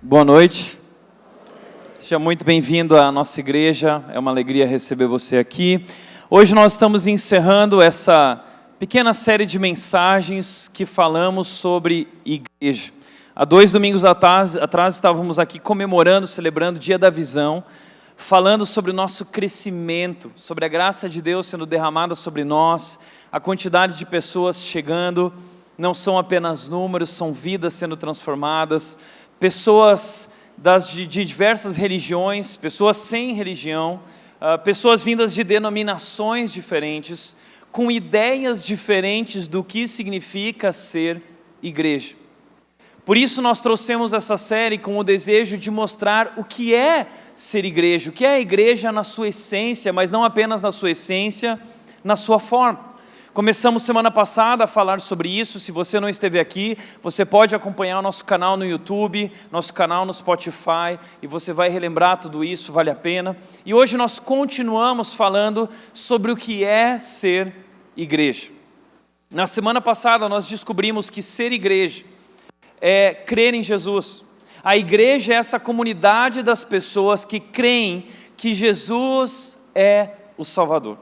Boa noite, seja muito bem-vindo à nossa igreja, é uma alegria receber você aqui. Hoje nós estamos encerrando essa pequena série de mensagens que falamos sobre igreja. Há 2 domingos atrás estávamos aqui comemorando, celebrando o Dia da Visão, falando sobre o nosso crescimento, sobre a graça de Deus sendo derramada sobre nós, a quantidade de pessoas chegando, não são apenas números, são vidas sendo transformadas, pessoas de diversas religiões, pessoas sem religião, pessoas vindas de denominações diferentes, com ideias diferentes do que significa ser igreja. Por isso nós trouxemos essa série com o desejo de mostrar o que é ser igreja, o que é a igreja na sua essência, mas não apenas na sua essência, na sua forma. Começamos semana passada a falar sobre isso. Se você não esteve aqui, você pode acompanhar o nosso canal no YouTube, nosso canal no Spotify, e você vai relembrar tudo isso, vale a pena. E hoje nós continuamos falando sobre o que é ser igreja. Na semana passada nós descobrimos que ser igreja é crer em Jesus. A igreja é essa comunidade das pessoas que creem que Jesus é o Salvador.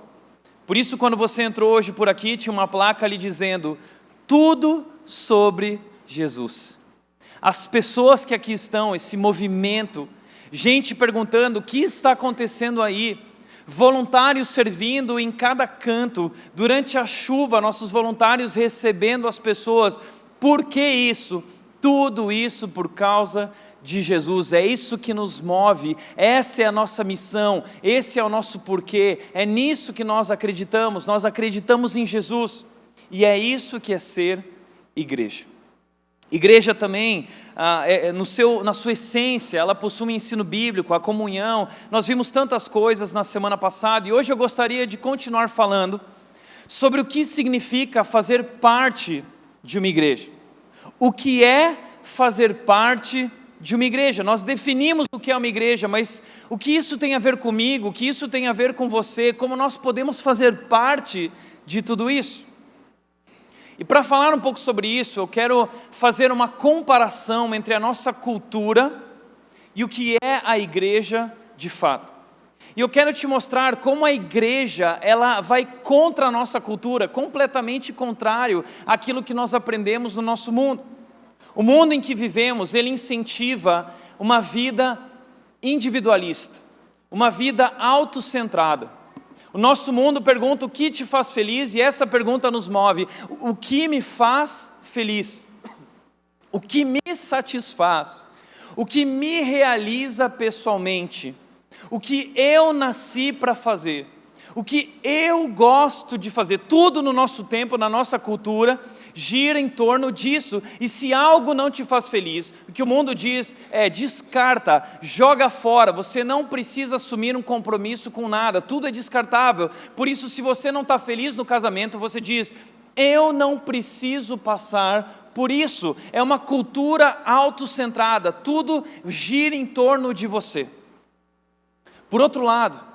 Por isso, quando você entrou hoje por aqui, tinha uma placa ali dizendo tudo sobre Jesus. As pessoas que aqui estão, esse movimento, gente perguntando o que está acontecendo aí, voluntários servindo em cada canto, durante a chuva, nossos voluntários recebendo as pessoas. Por que isso? Tudo isso por causa de Jesus. É isso que nos move, essa é a nossa missão, esse é o nosso porquê, é nisso que nós acreditamos em Jesus, e é isso que é ser igreja. Igreja também, na sua essência, ela possui um ensino bíblico, a comunhão. Nós vimos tantas coisas na semana passada, e hoje eu gostaria de continuar falando sobre o que significa fazer parte de uma igreja. O que é fazer parte de uma igreja? Nós definimos o que é uma igreja, mas o que isso tem a ver comigo, o que isso tem a ver com você, como nós podemos fazer parte de tudo isso? E para falar um pouco sobre isso, eu quero fazer uma comparação entre a nossa cultura e o que é a igreja de fato. E eu quero te mostrar como a igreja, ela vai contra a nossa cultura, completamente contrário àquilo que nós aprendemos no nosso mundo. O mundo em que vivemos, ele incentiva uma vida individualista, uma vida autocentrada. O nosso mundo pergunta o que te faz feliz, e essa pergunta nos move. O que me faz feliz? O que me satisfaz? O que me realiza pessoalmente? O que eu nasci para fazer? O que eu gosto de fazer? Tudo no nosso tempo, na nossa cultura, gira em torno disso. E se algo não te faz feliz, o que o mundo diz é: descarta, joga fora. Você não precisa assumir um compromisso com nada, tudo é descartável. Por isso, se você não está feliz no casamento, você diz: eu não preciso passar por isso. É uma cultura autocentrada, tudo gira em torno de você. Por outro lado,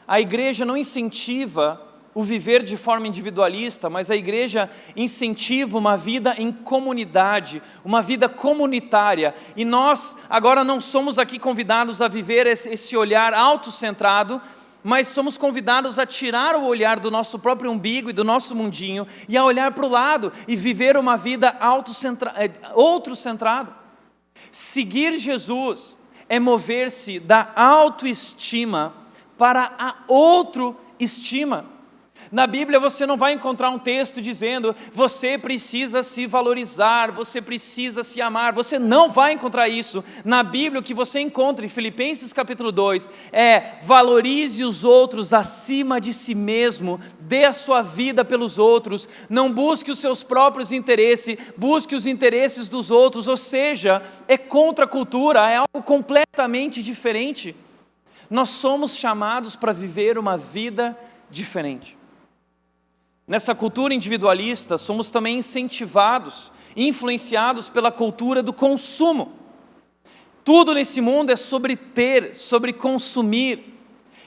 a igreja não incentiva o viver de forma individualista, mas a igreja incentiva uma vida em comunidade, uma vida comunitária. E nós agora não somos aqui convidados a viver esse olhar autocentrado, mas somos convidados a tirar o olhar do nosso próprio umbigo e do nosso mundinho e a olhar para o lado e viver uma vida outrocentrada. Seguir Jesus é mover-se da autoestima para a outroestima. Na Bíblia você não vai encontrar um texto dizendo: você precisa se valorizar, você precisa se amar. Você não vai encontrar isso. Na Bíblia o que você encontra em Filipenses capítulo 2 é: valorize os outros acima de si mesmo, dê a sua vida pelos outros, não busque os seus próprios interesses, busque os interesses dos outros. Ou seja, é contra a cultura, é algo completamente diferente. Nós somos chamados para viver uma vida diferente. Nessa cultura individualista, somos também incentivados, influenciados pela cultura do consumo. Tudo nesse mundo é sobre ter, sobre consumir.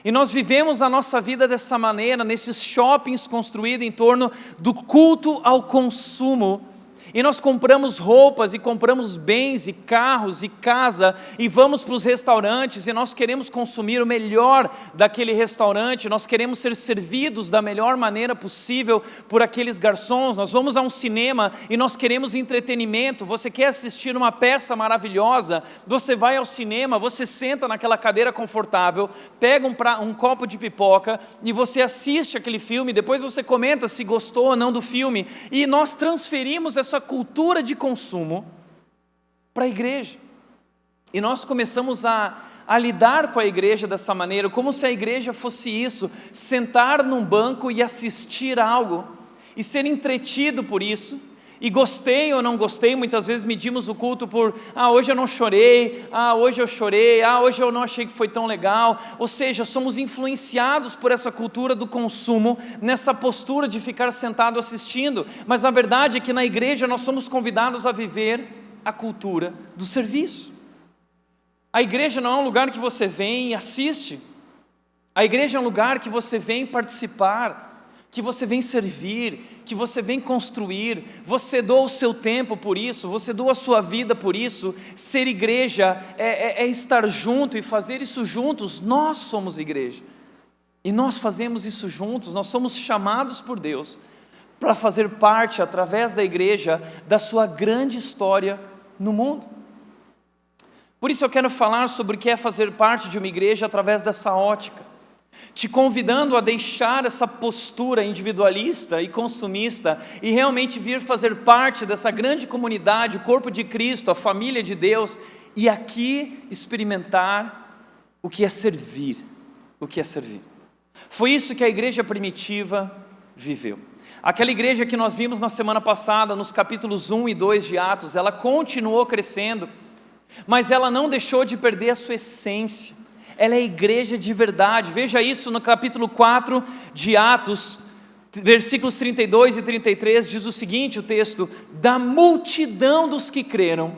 E nós vivemos a nossa vida dessa maneira, nesses shoppings construídos em torno do culto ao consumo. E nós compramos roupas, e compramos bens, e carros, e casa, e vamos para os restaurantes, e nós queremos consumir o melhor daquele restaurante, nós queremos ser servidos da melhor maneira possível por aqueles garçons, nós vamos a um cinema, e nós queremos entretenimento. Você quer assistir uma peça maravilhosa, você vai ao cinema, você senta naquela cadeira confortável, pega um copo de pipoca, e você assiste aquele filme, depois você comenta se gostou ou não do filme, e nós transferimos essa cultura de consumo para a igreja, e nós começamos a lidar com a igreja dessa maneira, como se a igreja fosse isso, sentar num banco e assistir algo, e ser entretido por isso, e gostei ou não gostei. Muitas vezes medimos o culto por, hoje eu não chorei, hoje eu chorei, hoje eu não achei que foi tão legal. Ou seja, somos influenciados por essa cultura do consumo, nessa postura de ficar sentado assistindo, mas a verdade é que na igreja nós somos convidados a viver a cultura do serviço. A igreja não é um lugar que você vem e assiste, a igreja é um lugar que você vem participar, que você vem servir, que você vem construir, você doa o seu tempo por isso, você doa a sua vida por isso. Ser igreja é estar junto e fazer isso juntos. Nós somos igreja, e nós fazemos isso juntos. Nós somos chamados por Deus para fazer parte, através da igreja, da sua grande história no mundo. Por isso eu quero falar sobre o que é fazer parte de uma igreja através dessa ótica, te convidando a deixar essa postura individualista e consumista e realmente vir fazer parte dessa grande comunidade, o corpo de Cristo, a família de Deus, e aqui experimentar o que é servir, o que é servir. Foi isso que a igreja primitiva viveu. Aquela igreja que nós vimos na semana passada, nos capítulos 1 e 2 de Atos, ela continuou crescendo, mas ela não deixou de perder a sua essência. Ela é igreja de verdade. Veja isso no capítulo 4 de Atos, versículos 32 e 33, diz o seguinte, o texto: da multidão dos que creram,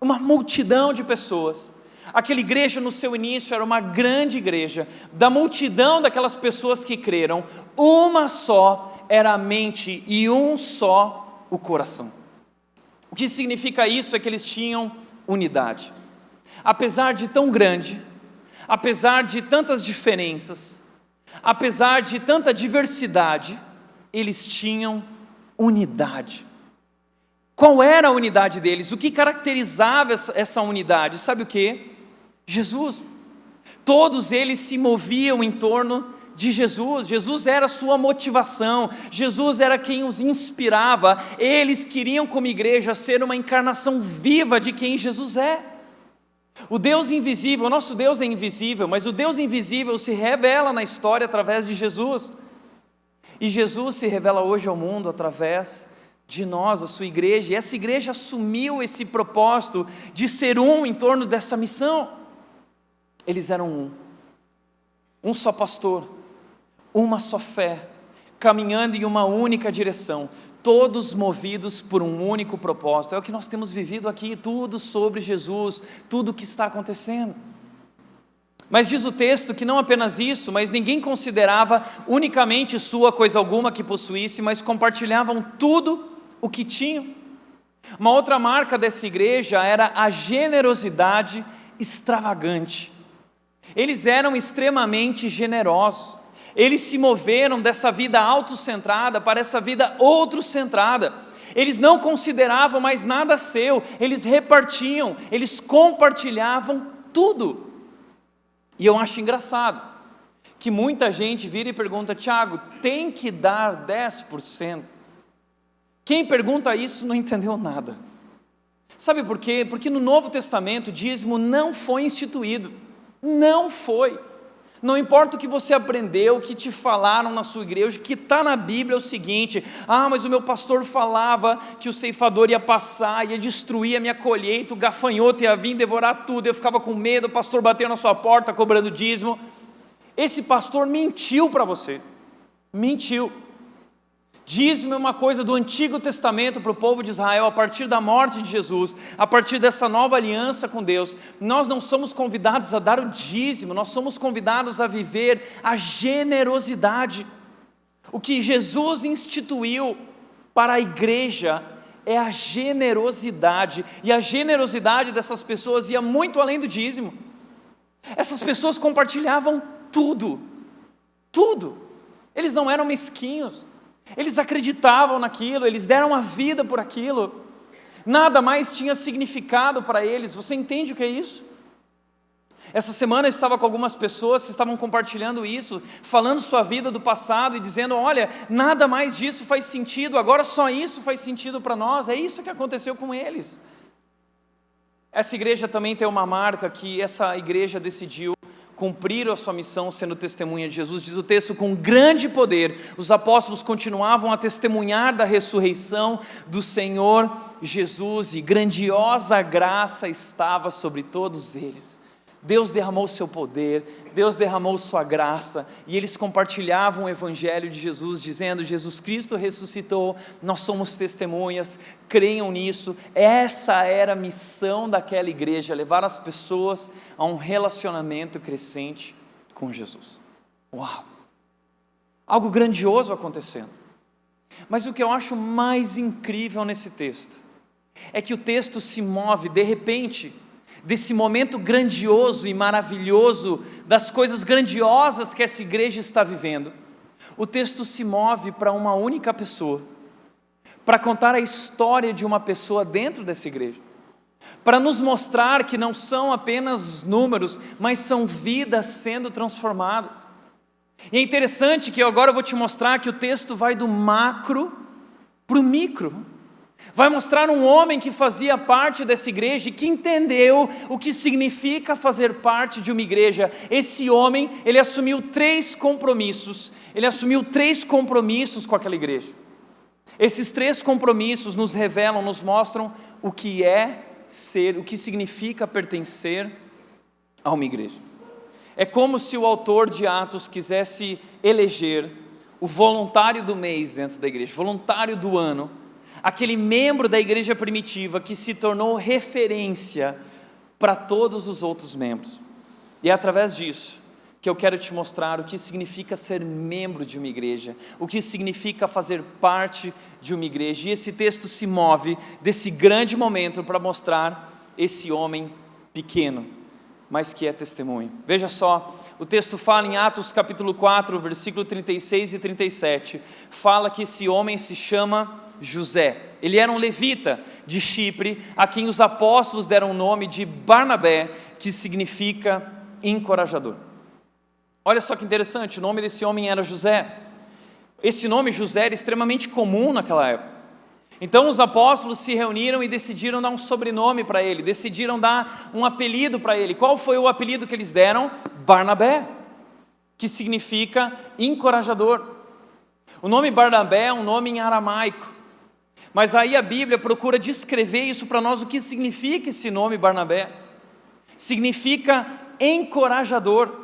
uma multidão de pessoas. Aquela igreja no seu início era uma grande igreja, da multidão daquelas pessoas que creram, uma só era a mente e um só o coração. O que significa isso é que eles tinham unidade. Apesar de tão grande, apesar de tantas diferenças, apesar de tanta diversidade, eles tinham unidade. Qual era a unidade deles? O que caracterizava essa unidade? Sabe o que? Jesus. Todos eles se moviam em torno de Jesus. Jesus era a sua motivação, Jesus era quem os inspirava. Eles queriam, como igreja, ser uma encarnação viva de quem Jesus é. O Deus invisível, o nosso Deus é invisível, mas o Deus invisível se revela na história através de Jesus. E Jesus se revela hoje ao mundo através de nós, a sua igreja. E essa igreja assumiu esse propósito de ser um em torno dessa missão. Eles eram um só pastor, uma só fé, caminhando em uma única direção, todos movidos por um único propósito. É o que nós temos vivido aqui, tudo sobre Jesus, tudo o que está acontecendo. Mas diz o texto que não apenas isso, mas ninguém considerava unicamente sua coisa alguma que possuísse, mas compartilhavam tudo o que tinham. Uma outra marca dessa igreja era a generosidade extravagante. Eles eram extremamente generosos. Eles se moveram dessa vida autocentrada para essa vida outrocentrada. Eles não consideravam mais nada seu, eles repartiam, eles compartilhavam tudo. E eu acho engraçado que muita gente vira e pergunta: Tiago, tem que dar 10%? Quem pergunta isso não entendeu nada. Sabe por quê? Porque no Novo Testamento o dízimo não foi instituído. Não foi. Não importa o que você aprendeu, o que te falaram na sua igreja, o que está na Bíblia é o seguinte: mas o meu pastor falava que o ceifador ia passar, ia destruir a minha colheita, o gafanhoto ia vir devorar tudo, eu ficava com medo, o pastor bateu na sua porta cobrando dízimo. Esse pastor mentiu para você, mentiu. Dízimo é uma coisa do Antigo Testamento para o povo de Israel. A partir da morte de Jesus, a partir dessa nova aliança com Deus, nós não somos convidados a dar o dízimo, nós somos convidados a viver a generosidade. O que Jesus instituiu para a igreja é a generosidade, e a generosidade dessas pessoas ia muito além do dízimo. Essas pessoas compartilhavam tudo, tudo. Eles não eram mesquinhos, eles acreditavam naquilo, eles deram a vida por aquilo, nada mais tinha significado para eles. Você entende o que é isso? Essa semana eu estava com algumas pessoas que estavam compartilhando isso, falando sua vida do passado e dizendo: olha, nada mais disso faz sentido, agora só isso faz sentido para nós. É isso que aconteceu com eles. Essa igreja também tem uma marca que essa igreja decidiu cumprir a sua missão sendo testemunha de Jesus. Diz o texto: com grande poder os apóstolos continuavam a testemunhar da ressurreição do Senhor Jesus, e grandiosa graça estava sobre todos eles. Deus derramou o seu poder, Deus derramou sua graça, e eles compartilhavam o evangelho de Jesus, dizendo: Jesus Cristo ressuscitou, nós somos testemunhas, creiam nisso. Essa era a missão daquela igreja, levar as pessoas a um relacionamento crescente com Jesus. Uau! Algo grandioso acontecendo. Mas o que eu acho mais incrível nesse texto, é que o texto se move de repente, desse momento grandioso e maravilhoso, das coisas grandiosas que essa igreja está vivendo, o texto se move para uma única pessoa, para contar a história de uma pessoa dentro dessa igreja, para nos mostrar que não são apenas números, mas são vidas sendo transformadas. E é interessante que agora eu vou te mostrar que o texto vai do macro para o micro. Vai mostrar um homem que fazia parte dessa igreja e que entendeu o que significa fazer parte de uma igreja. Esse homem, ele assumiu três compromissos com aquela igreja. Esses três compromissos nos revelam, nos mostram o que é ser, o que significa pertencer a uma igreja. É como se o autor de Atos quisesse eleger o voluntário do mês dentro da igreja, voluntário do ano, aquele membro da igreja primitiva que se tornou referência para todos os outros membros. E é através disso que eu quero te mostrar o que significa ser membro de uma igreja, o que significa fazer parte de uma igreja. E esse texto se move desse grande momento para mostrar esse homem pequeno, mas que é testemunho. Veja só, o texto fala em Atos capítulo 4, versículo 36 e 37, fala que esse homem se chama José. Ele era um levita de Chipre, a quem os apóstolos deram o nome de Barnabé, que significa encorajador. Olha só que interessante, o nome desse homem era José. Esse nome José era extremamente comum naquela época. Então os apóstolos se reuniram e decidiram dar um sobrenome para ele, decidiram dar um apelido para ele. Qual foi o apelido que eles deram? Barnabé, que significa encorajador. O nome Barnabé é um nome em aramaico, mas aí a Bíblia procura descrever isso para nós, o que significa esse nome Barnabé. Significa encorajador.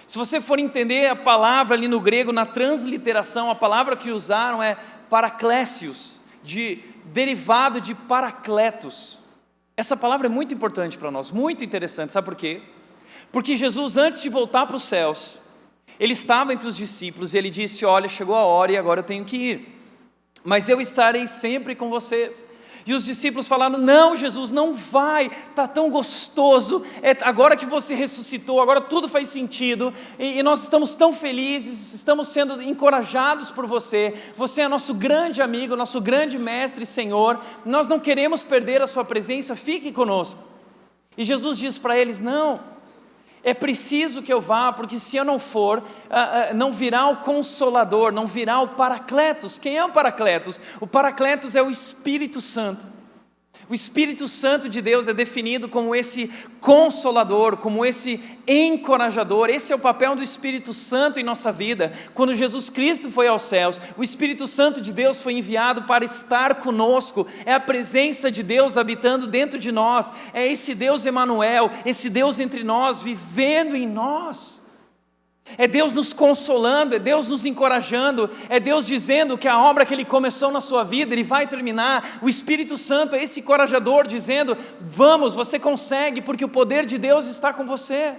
Se você for entender a palavra ali no grego, na transliteração, a palavra que usaram é paraklésios, derivado de paracletos. Essa palavra é muito importante para nós, muito interessante. Sabe por quê? Porque Jesus, antes de voltar para os céus, ele estava entre os discípulos e ele disse: olha, chegou a hora e agora eu tenho que ir, mas eu estarei sempre com vocês. E os discípulos falaram: não, Jesus, não vai, está tão gostoso, agora que você ressuscitou, agora tudo faz sentido, e nós estamos tão felizes, estamos sendo encorajados por você, você é nosso grande amigo, nosso grande mestre e Senhor, nós não queremos perder a sua presença, fique conosco. E Jesus diz para eles: não, é preciso que eu vá, porque se eu não for, não virá o Consolador, não virá o Paracletos. Quem é o Paracletos? O Paracletos é o Espírito Santo. O Espírito Santo de Deus é definido como esse Consolador, como esse encorajador. Esse é o papel do Espírito Santo em nossa vida. Quando Jesus Cristo foi aos céus, o Espírito Santo de Deus foi enviado para estar conosco. É a presença de Deus habitando dentro de nós. É esse Deus Emanuel, esse Deus entre nós, vivendo em nós. É Deus nos consolando, é Deus nos encorajando, é Deus dizendo que a obra que Ele começou na sua vida, Ele vai terminar. O Espírito Santo é esse encorajador dizendo: vamos, você consegue, porque o poder de Deus está com você.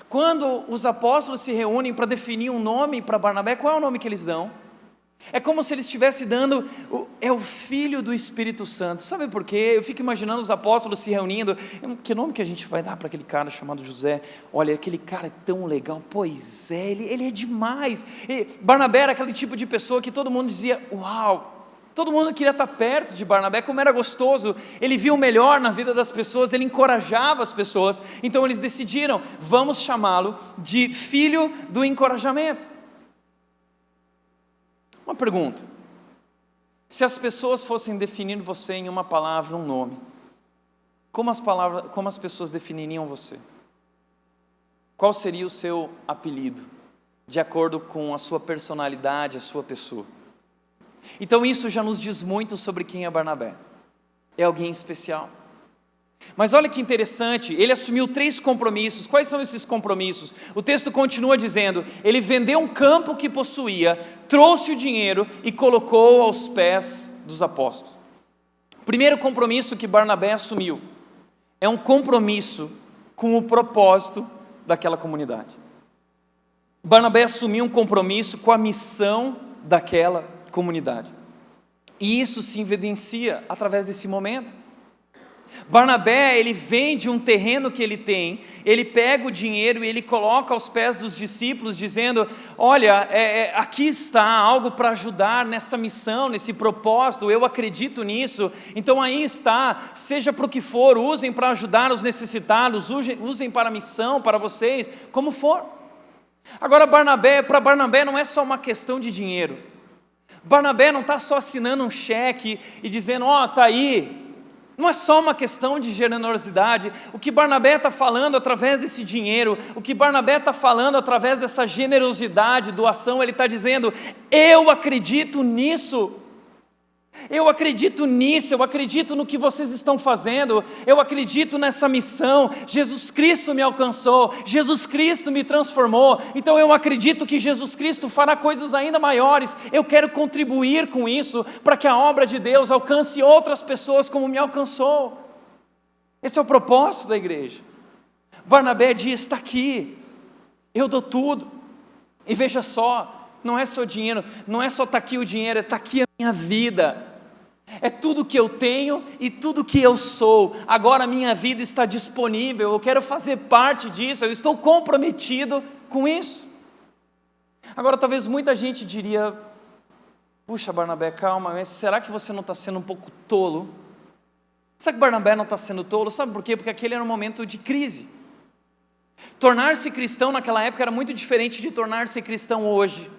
Quando os apóstolos se reúnem para definir um nome para Barnabé, qual é o nome que eles dão? É como se ele estivesse dando, é o Filho do Espírito Santo. Sabe por quê? Eu fico imaginando os apóstolos se reunindo. Que nome que a gente vai dar para aquele cara chamado José? Olha, aquele cara é tão legal. Pois é, ele é demais. Barnabé era aquele tipo de pessoa que todo mundo dizia, uau. Todo mundo queria estar perto de Barnabé, como era gostoso. Ele via o melhor na vida das pessoas, ele encorajava as pessoas. Então eles decidiram, vamos chamá-lo de Filho do Encorajamento. Uma pergunta: se as pessoas fossem definir você em uma palavra, um nome, como as pessoas definiriam você? Qual seria o seu apelido, de acordo com a sua personalidade, a sua pessoa? Então isso já nos diz muito sobre quem é Barnabé. É alguém especial. Mas olha que interessante, ele assumiu 3 compromissos. Quais são esses compromissos? O texto continua dizendo, ele vendeu um campo que possuía, trouxe o dinheiro e colocou aos pés dos apóstolos. O primeiro compromisso que Barnabé assumiu é um compromisso com o propósito daquela comunidade. Barnabé assumiu um compromisso com a missão daquela comunidade. E isso se evidencia através desse momento. Barnabé, ele vende um terreno que ele tem, ele pega o dinheiro e ele coloca aos pés dos discípulos, dizendo, olha, aqui está algo para ajudar nessa missão, nesse propósito, eu acredito nisso, então aí está, seja para o que for, usem para ajudar os necessitados, usem para a missão, para vocês, como for. Agora para Barnabé não é só uma questão de dinheiro. Barnabé não está só assinando um cheque e dizendo, está aí. Não é só uma questão de generosidade. O que Barnabé está falando através desse dinheiro, o que Barnabé está falando através dessa generosidade, doação, ele está dizendo, eu acredito nisso. Eu acredito nisso, eu acredito no que vocês estão fazendo, eu acredito nessa missão. Jesus Cristo me alcançou, Jesus Cristo me transformou, então eu acredito que Jesus Cristo fará coisas ainda maiores. Eu quero contribuir com isso, para que a obra de Deus alcance outras pessoas como me alcançou. Esse é o propósito da igreja. Barnabé diz, está aqui, eu dou tudo, e veja só, não é só dinheiro, não é só está aqui o dinheiro, está aqui a minha vida, é tudo que eu tenho e tudo que eu sou. Agora a minha vida está disponível, eu quero fazer parte disso, eu estou comprometido com isso. Agora talvez muita gente diria, puxa Barnabé, calma, mas será que você não está sendo um pouco tolo? Será que Barnabé não está sendo tolo? Sabe por quê? Porque aquele era um momento de crise. Tornar-se cristão naquela época era muito diferente de tornar-se cristão hoje.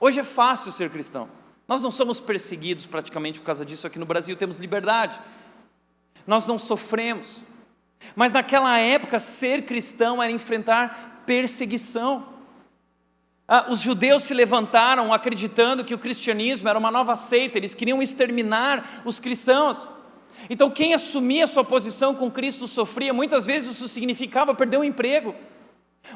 Hoje é fácil ser cristão. Nós não somos perseguidos praticamente por causa disso. Aqui no Brasil temos liberdade. Nós não sofremos. Mas naquela época ser cristão era enfrentar perseguição. Os judeus se levantaram acreditando que o cristianismo era uma nova seita. Eles queriam exterminar os cristãos. Então quem assumia sua posição com Cristo sofria. Muitas vezes isso significava perder o emprego.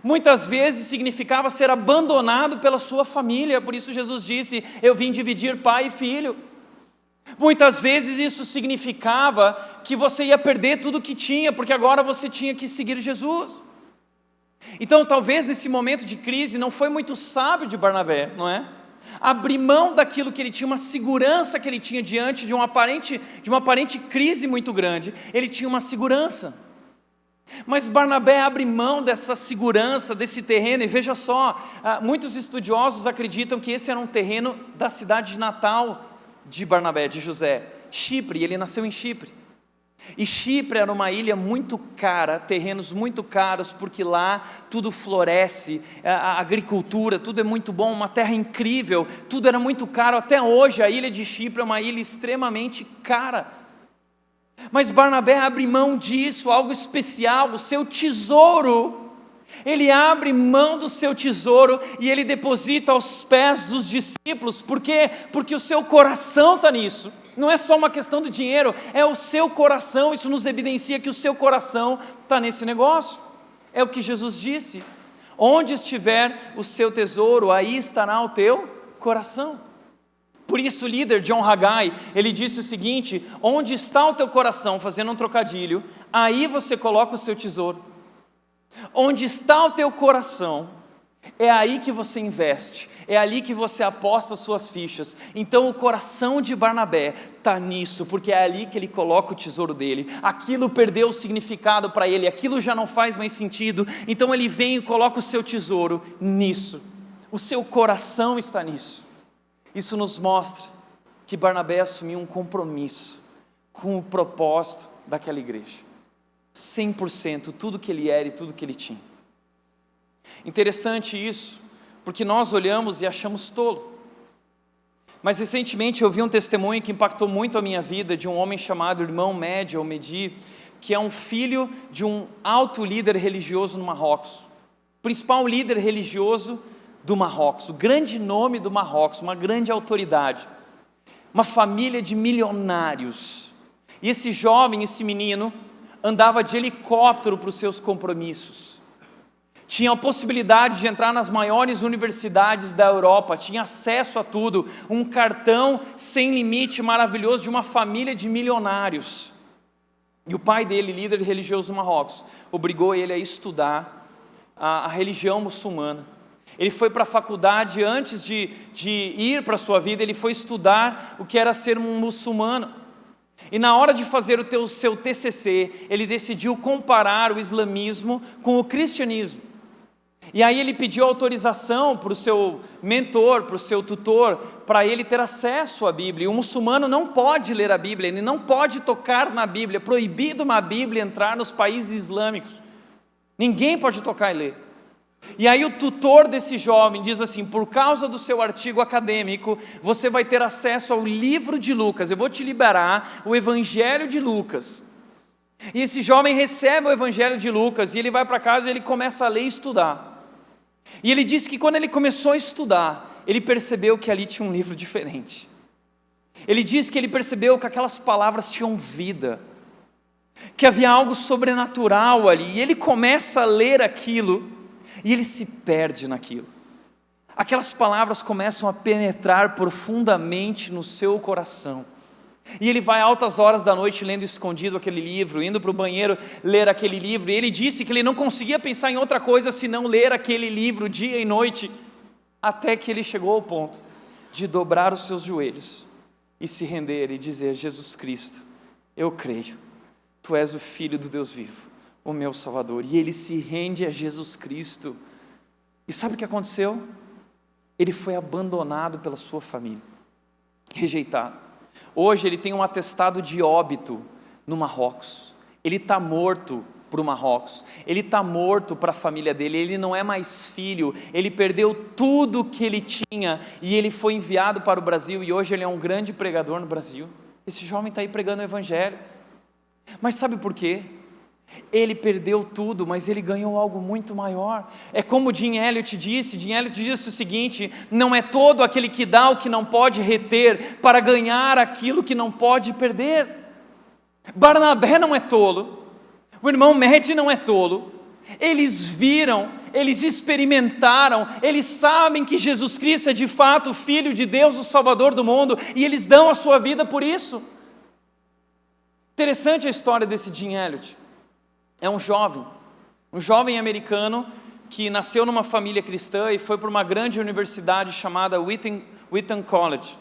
Muitas vezes significava ser abandonado pela sua família. Por isso Jesus disse, eu vim dividir pai e filho. Muitas vezes isso significava que você ia perder tudo que tinha, porque agora você tinha que seguir Jesus. Então talvez nesse momento de crise não foi muito sábio de Barnabé, não é? Abrir mão daquilo que ele tinha, uma segurança que ele tinha diante de uma aparente crise muito grande. Ele tinha uma segurança. Mas Barnabé abre mão dessa segurança, desse terreno, e veja só, muitos estudiosos acreditam que esse era um terreno da cidade natal de Barnabé, de José, Chipre, e ele nasceu em Chipre. E Chipre era uma ilha muito cara, terrenos muito caros, porque lá tudo floresce, a agricultura, tudo é muito bom, uma terra incrível, tudo era muito caro. Até hoje a ilha de Chipre é uma ilha extremamente cara. Mas Barnabé abre mão disso, algo especial, o seu tesouro. Ele abre mão do seu tesouro e ele deposita aos pés dos discípulos. Por quê? Porque o seu coração está nisso. Não é só uma questão do dinheiro, é o seu coração. Isso nos evidencia que o seu coração está nesse negócio. É o que Jesus disse, onde estiver o seu tesouro, aí estará o teu coração. Por isso o líder John Haggai, ele disse o seguinte, onde está o teu coração, fazendo um trocadilho, aí você coloca o seu tesouro. Onde está o teu coração, É aí que você investe, é ali que você aposta suas fichas. Então o coração de Barnabé está nisso, porque é ali que ele coloca o tesouro dele. Aquilo perdeu o significado para ele, aquilo já não faz mais sentido, então ele vem e coloca o seu tesouro nisso. O seu coração está nisso. Isso nos mostra que Barnabé assumiu um compromisso com o propósito daquela igreja. 100%, tudo que ele era e tudo que ele tinha. Interessante isso, porque nós olhamos e achamos tolo. Mas recentemente eu vi um testemunho que impactou muito a minha vida, de um homem chamado Irmão Mehdi, ou Mehdi, que é um filho de um alto líder religioso no Marrocos. O principal líder religioso do Marrocos, o grande nome do Marrocos, uma grande autoridade. Uma família de milionários. E esse jovem, esse menino, andava de helicóptero para os seus compromissos. Tinha a possibilidade de entrar nas maiores universidades da Europa, tinha acesso a tudo, um cartão sem limite maravilhoso de uma família de milionários. E o pai dele, líder religioso do Marrocos, obrigou ele a estudar a religião muçulmana. Ele foi para a faculdade antes de ir para a sua vida, ele foi estudar o que era ser um muçulmano. E na hora de fazer o seu TCC, ele decidiu comparar o islamismo com o cristianismo. E aí ele pediu autorização para o seu mentor, para o seu tutor, para ele ter acesso à Bíblia. E o muçulmano não pode ler a Bíblia, ele não pode tocar na Bíblia, é proibido uma Bíblia entrar nos países islâmicos. Ninguém pode tocar e ler. E aí o tutor desse jovem diz assim: por causa do seu artigo acadêmico, você vai ter acesso ao livro de Lucas, eu vou te liberar o Evangelho de Lucas. E esse jovem recebe o Evangelho de Lucas, e ele vai para casa e ele começa a ler e estudar. E ele disse que quando ele começou a estudar, ele percebeu que ali tinha um livro diferente. Ele disse que ele percebeu que aquelas palavras tinham vida, que havia algo sobrenatural ali, e ele começa a ler aquilo, e ele se perde naquilo. Aquelas palavras começam a penetrar profundamente no seu coração. E ele vai altas horas da noite lendo escondido aquele livro, indo para o banheiro ler aquele livro. E ele disse que ele não conseguia pensar em outra coisa senão ler aquele livro dia e noite, até que ele chegou ao ponto de dobrar os seus joelhos e se render e dizer: Jesus Cristo, eu creio, Tu és o Filho do Deus vivo, o meu Salvador. E ele se rende a Jesus Cristo. E sabe o que aconteceu? Ele foi abandonado pela sua família, rejeitado. Hoje ele tem um atestado de óbito no Marrocos. Ele está morto para o Marrocos. Ele está morto para a família dele. Ele não é mais filho. Ele perdeu tudo que ele tinha e ele foi enviado para o Brasil. E hoje ele é um grande pregador no Brasil. Esse jovem está aí pregando o Evangelho. Mas sabe por quê? Ele perdeu tudo, mas ele ganhou algo muito maior. É como Jim Elliot disse. Jim Elliot disse o seguinte: não é todo aquele que dá o que não pode reter, para ganhar aquilo que não pode perder. Barnabé não é tolo, o irmão Mehdi não é tolo. Eles viram, eles experimentaram, eles sabem que Jesus Cristo é de fato o Filho de Deus, o Salvador do mundo, e eles dão a sua vida por isso. Interessante a história desse Jim Elliot. É um jovem americano que nasceu numa família cristã e foi para uma grande universidade chamada Wheaton College.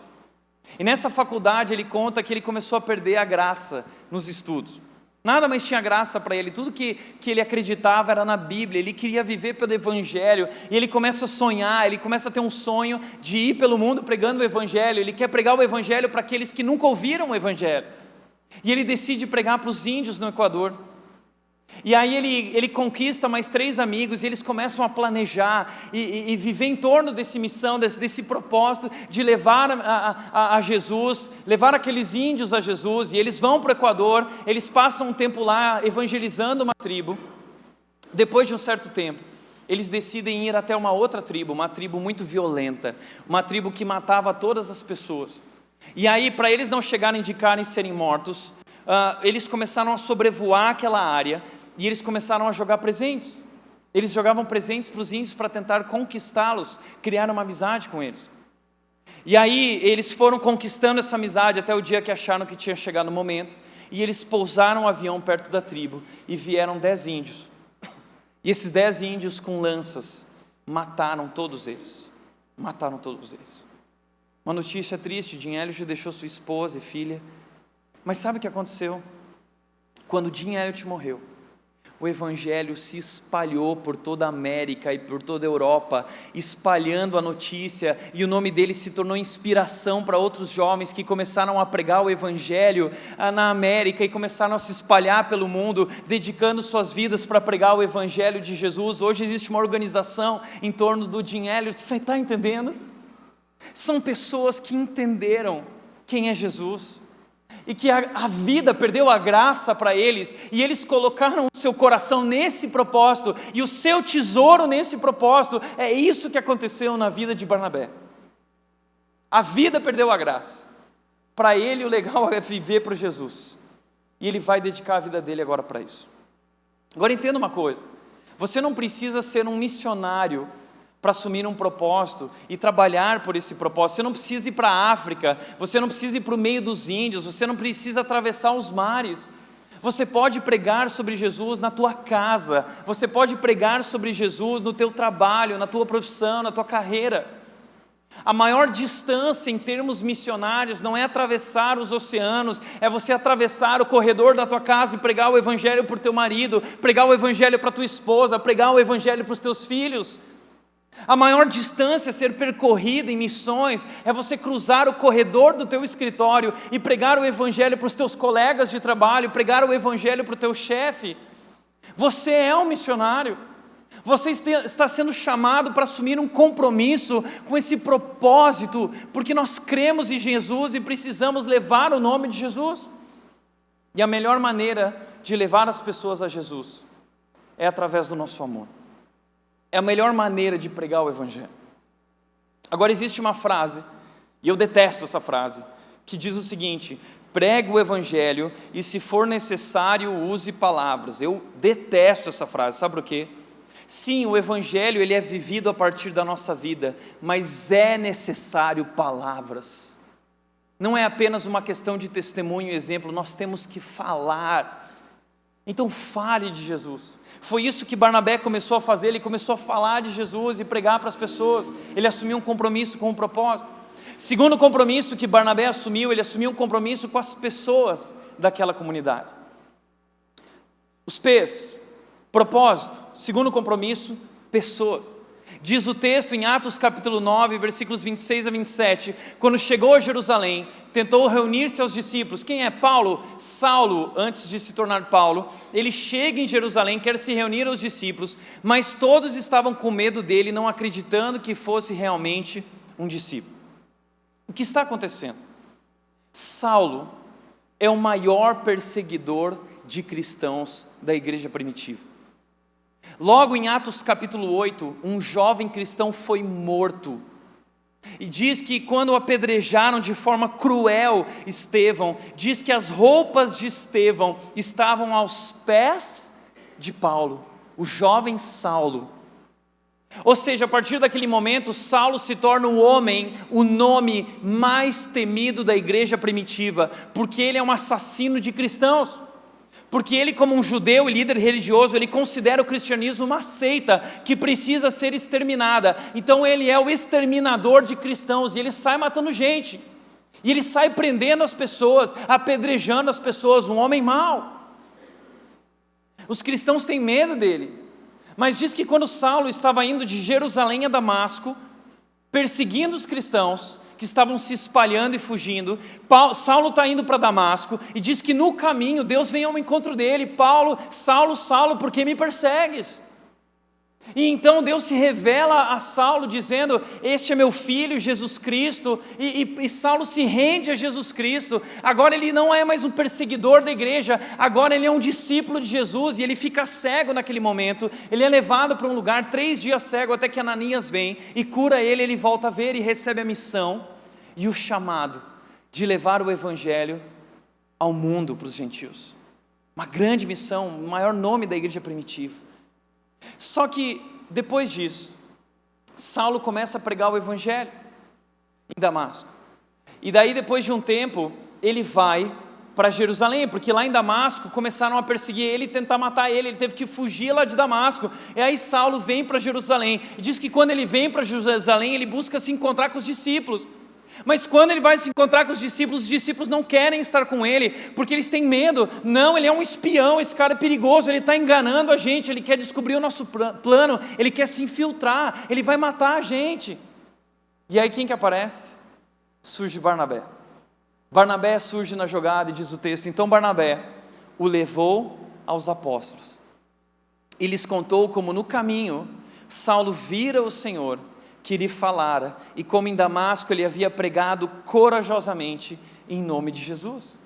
E nessa faculdade ele conta que ele começou a perder a graça nos estudos. Nada mais tinha graça para ele, tudo que ele acreditava era na Bíblia, ele queria viver pelo Evangelho, e ele começa a sonhar, ele começa a ter um sonho de ir pelo mundo pregando o Evangelho, ele quer pregar o Evangelho para aqueles que nunca ouviram o Evangelho. E ele decide pregar para os índios no Equador. E aí ele conquista mais 3 amigos e eles começam a planejar e viver em torno dessa missão, desse propósito de levar a Jesus, levar aqueles índios a Jesus. E eles vão para o Equador, eles passam um tempo lá evangelizando uma tribo. Depois de um certo tempo, eles decidem ir até uma outra tribo, uma tribo muito violenta, uma tribo que matava todas as pessoas. E aí, para eles não chegarem de cara e serem mortos, eles começaram a sobrevoar aquela área e eles começaram a jogar presentes. Eles jogavam presentes para os índios para tentar conquistá-los, criar uma amizade com eles. E aí eles foram conquistando essa amizade até o dia que acharam que tinha chegado o momento, e eles pousaram um avião perto da tribo e vieram 10 índios. E esses 10 índios com lanças mataram todos eles. Mataram todos eles. Uma notícia triste, Jim Elliot deixou sua esposa e filha. Mas sabe o que aconteceu? Quando Jim Elliot morreu, o evangelho se espalhou por toda a América e por toda a Europa, espalhando a notícia, e o nome dele se tornou inspiração para outros jovens que começaram a pregar o evangelho na América e começaram a se espalhar pelo mundo, dedicando suas vidas para pregar o evangelho de Jesus. Hoje existe uma organização em torno do Jim Elliot, você está entendendo? São pessoas que entenderam quem é Jesus, e que a vida perdeu a graça para eles, e eles colocaram o seu coração nesse propósito, e o seu tesouro nesse propósito. É isso que aconteceu na vida de Barnabé. A vida perdeu a graça, para ele o legal é viver para Jesus, e ele vai dedicar a vida dele agora para isso. Agora entenda uma coisa, você não precisa ser um missionário para assumir um propósito e trabalhar por esse propósito. Você não precisa ir para a África, você não precisa ir para o meio dos índios, você não precisa atravessar os mares. Você pode pregar sobre Jesus na tua casa, você pode pregar sobre Jesus no teu trabalho, na tua profissão, na tua carreira. A maior distância em termos missionários não é atravessar os oceanos, é você atravessar o corredor da tua casa e pregar o evangelho para o teu marido, pregar o evangelho para a tua esposa, pregar o evangelho para os teus filhos. A maior distância a ser percorrida em missões é você cruzar o corredor do teu escritório e pregar o evangelho para os teus colegas de trabalho, pregar o evangelho para o teu chefe. Você é um missionário, você está sendo chamado para assumir um compromisso com esse propósito, porque nós cremos em Jesus e precisamos levar o nome de Jesus. E a melhor maneira de levar as pessoas a Jesus é através do nosso amor. É a melhor maneira de pregar o evangelho. Agora existe uma frase, e eu detesto essa frase, que diz o seguinte: pregue o evangelho e, se for necessário, use palavras. Eu detesto essa frase, sabe por quê? Sim, o evangelho ele é vivido a partir da nossa vida, mas é necessário palavras. Não é apenas uma questão de testemunho e exemplo, nós temos que falar. Então fale de Jesus. Foi isso que Barnabé começou a fazer, ele começou a falar de Jesus e pregar para as pessoas. Ele assumiu um compromisso com um propósito. Segundo compromisso que Barnabé assumiu, ele assumiu um compromisso com as pessoas daquela comunidade. Os P's, propósito. Segundo compromisso, pessoas. Diz o texto em Atos capítulo 9, versículos 26 a 27, quando chegou a Jerusalém, tentou reunir-se aos discípulos. Quem é Paulo? Saulo, antes de se tornar Paulo, ele chega em Jerusalém, quer se reunir aos discípulos, mas todos estavam com medo dele, não acreditando que fosse realmente um discípulo. O que está acontecendo? Saulo é o maior perseguidor de cristãos da igreja primitiva. Logo em Atos capítulo 8, um jovem cristão foi morto. E diz que quando apedrejaram de forma cruel Estevão, diz que as roupas de Estevão estavam aos pés de Paulo, o jovem Saulo. Ou seja, a partir daquele momento, Saulo se torna o homem, o nome mais temido da igreja primitiva, porque ele é um assassino de cristãos. Porque ele, como um judeu e líder religioso, ele considera o cristianismo uma seita que precisa ser exterminada. Então ele é o exterminador de cristãos, e ele sai matando gente, e ele sai prendendo as pessoas, apedrejando as pessoas, um homem mau. Os cristãos têm medo dele, mas diz que quando Saulo estava indo de Jerusalém a Damasco, perseguindo os cristãos que estavam se espalhando e fugindo, Saulo está indo para Damasco, e diz que no caminho Deus vem ao encontro dele: Saulo, Saulo, por que me persegues? E então Deus se revela a Saulo dizendo: este é meu filho Jesus Cristo, e Saulo se rende a Jesus Cristo. Agora ele não é mais um perseguidor da igreja, agora ele é um discípulo de Jesus, e ele fica cego naquele momento. Ele é levado para um lugar 3 dias cego, até que Ananias vem e cura ele. Ele volta a ver e recebe a missão e o chamado de levar o evangelho ao mundo, para os gentios. Uma grande missão, o maior nome da igreja primitiva. Só que depois disso, Saulo começa a pregar o evangelho em Damasco. E daí, depois de um tempo, ele vai para Jerusalém, porque lá em Damasco começaram a perseguir ele e tentar matar ele, ele teve que fugir lá de Damasco, e aí Saulo vem para Jerusalém, e diz que quando ele vem para Jerusalém, ele busca se encontrar com os discípulos, mas quando ele vai se encontrar com os discípulos não querem estar com ele, porque eles têm medo. Não, ele é um espião, esse cara é perigoso, ele está enganando a gente, ele quer descobrir o nosso plano, ele quer se infiltrar, ele vai matar a gente. E aí quem que aparece? Surge Barnabé. Barnabé surge na jogada e diz o texto: então Barnabé o levou aos apóstolos e lhes contou como no caminho Saulo vira o Senhor que lhe falara, e como em Damasco ele havia pregado corajosamente em nome de Jesus.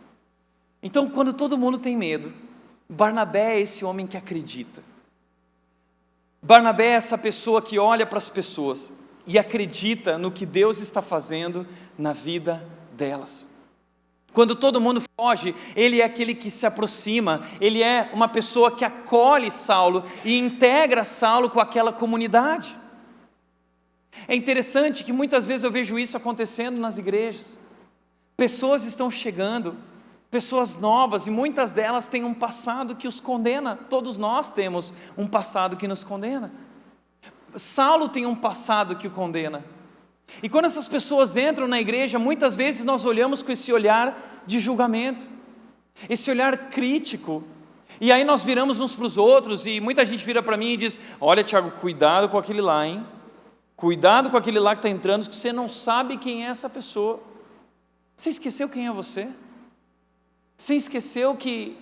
Então, quando todo mundo tem medo, Barnabé é esse homem que acredita. Barnabé é essa pessoa que olha para as pessoas e acredita no que Deus está fazendo na vida delas. Quando todo mundo foge, ele é aquele que se aproxima, ele é uma pessoa que acolhe Saulo e integra Saulo com aquela comunidade. É interessante que muitas vezes eu vejo isso acontecendo nas igrejas. Pessoas estão chegando, pessoas novas, e muitas delas têm um passado que os condena. Todos nós temos um passado que nos condena. Saulo tem um passado que o condena. E quando essas pessoas entram na igreja, muitas vezes nós olhamos com esse olhar de julgamento, esse olhar crítico, e aí nós viramos uns para os outros, e muita gente vira para mim e diz: olha, Tiago, cuidado com aquele lá, hein? Cuidado com aquele lá que está entrando, que você não sabe quem é essa pessoa. Você esqueceu quem é você? Você esqueceu que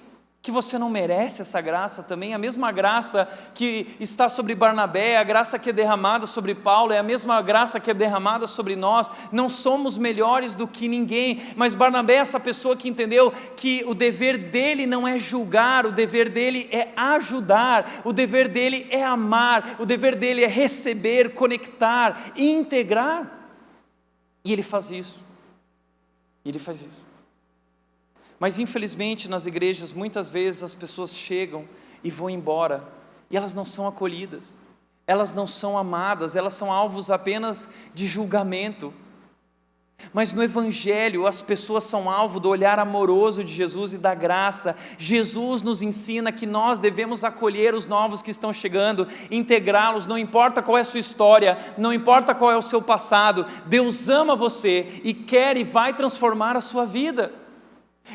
você não merece essa graça também? A mesma graça que está sobre Barnabé, a graça que é derramada sobre Paulo, é a mesma graça que é derramada sobre nós. Não somos melhores do que ninguém, mas Barnabé é essa pessoa que entendeu que o dever dele não é julgar, o dever dele é ajudar, o dever dele é amar, o dever dele é receber, conectar, integrar. E ele faz isso. Mas infelizmente nas igrejas muitas vezes as pessoas chegam e vão embora, e elas não são acolhidas, elas não são amadas, elas são alvos apenas de julgamento. Mas no Evangelho as pessoas são alvo do olhar amoroso de Jesus e da graça. Jesus nos ensina que nós devemos acolher os novos que estão chegando, integrá-los, não importa qual é a sua história, não importa qual é o seu passado, Deus ama você e quer e vai transformar a sua vida.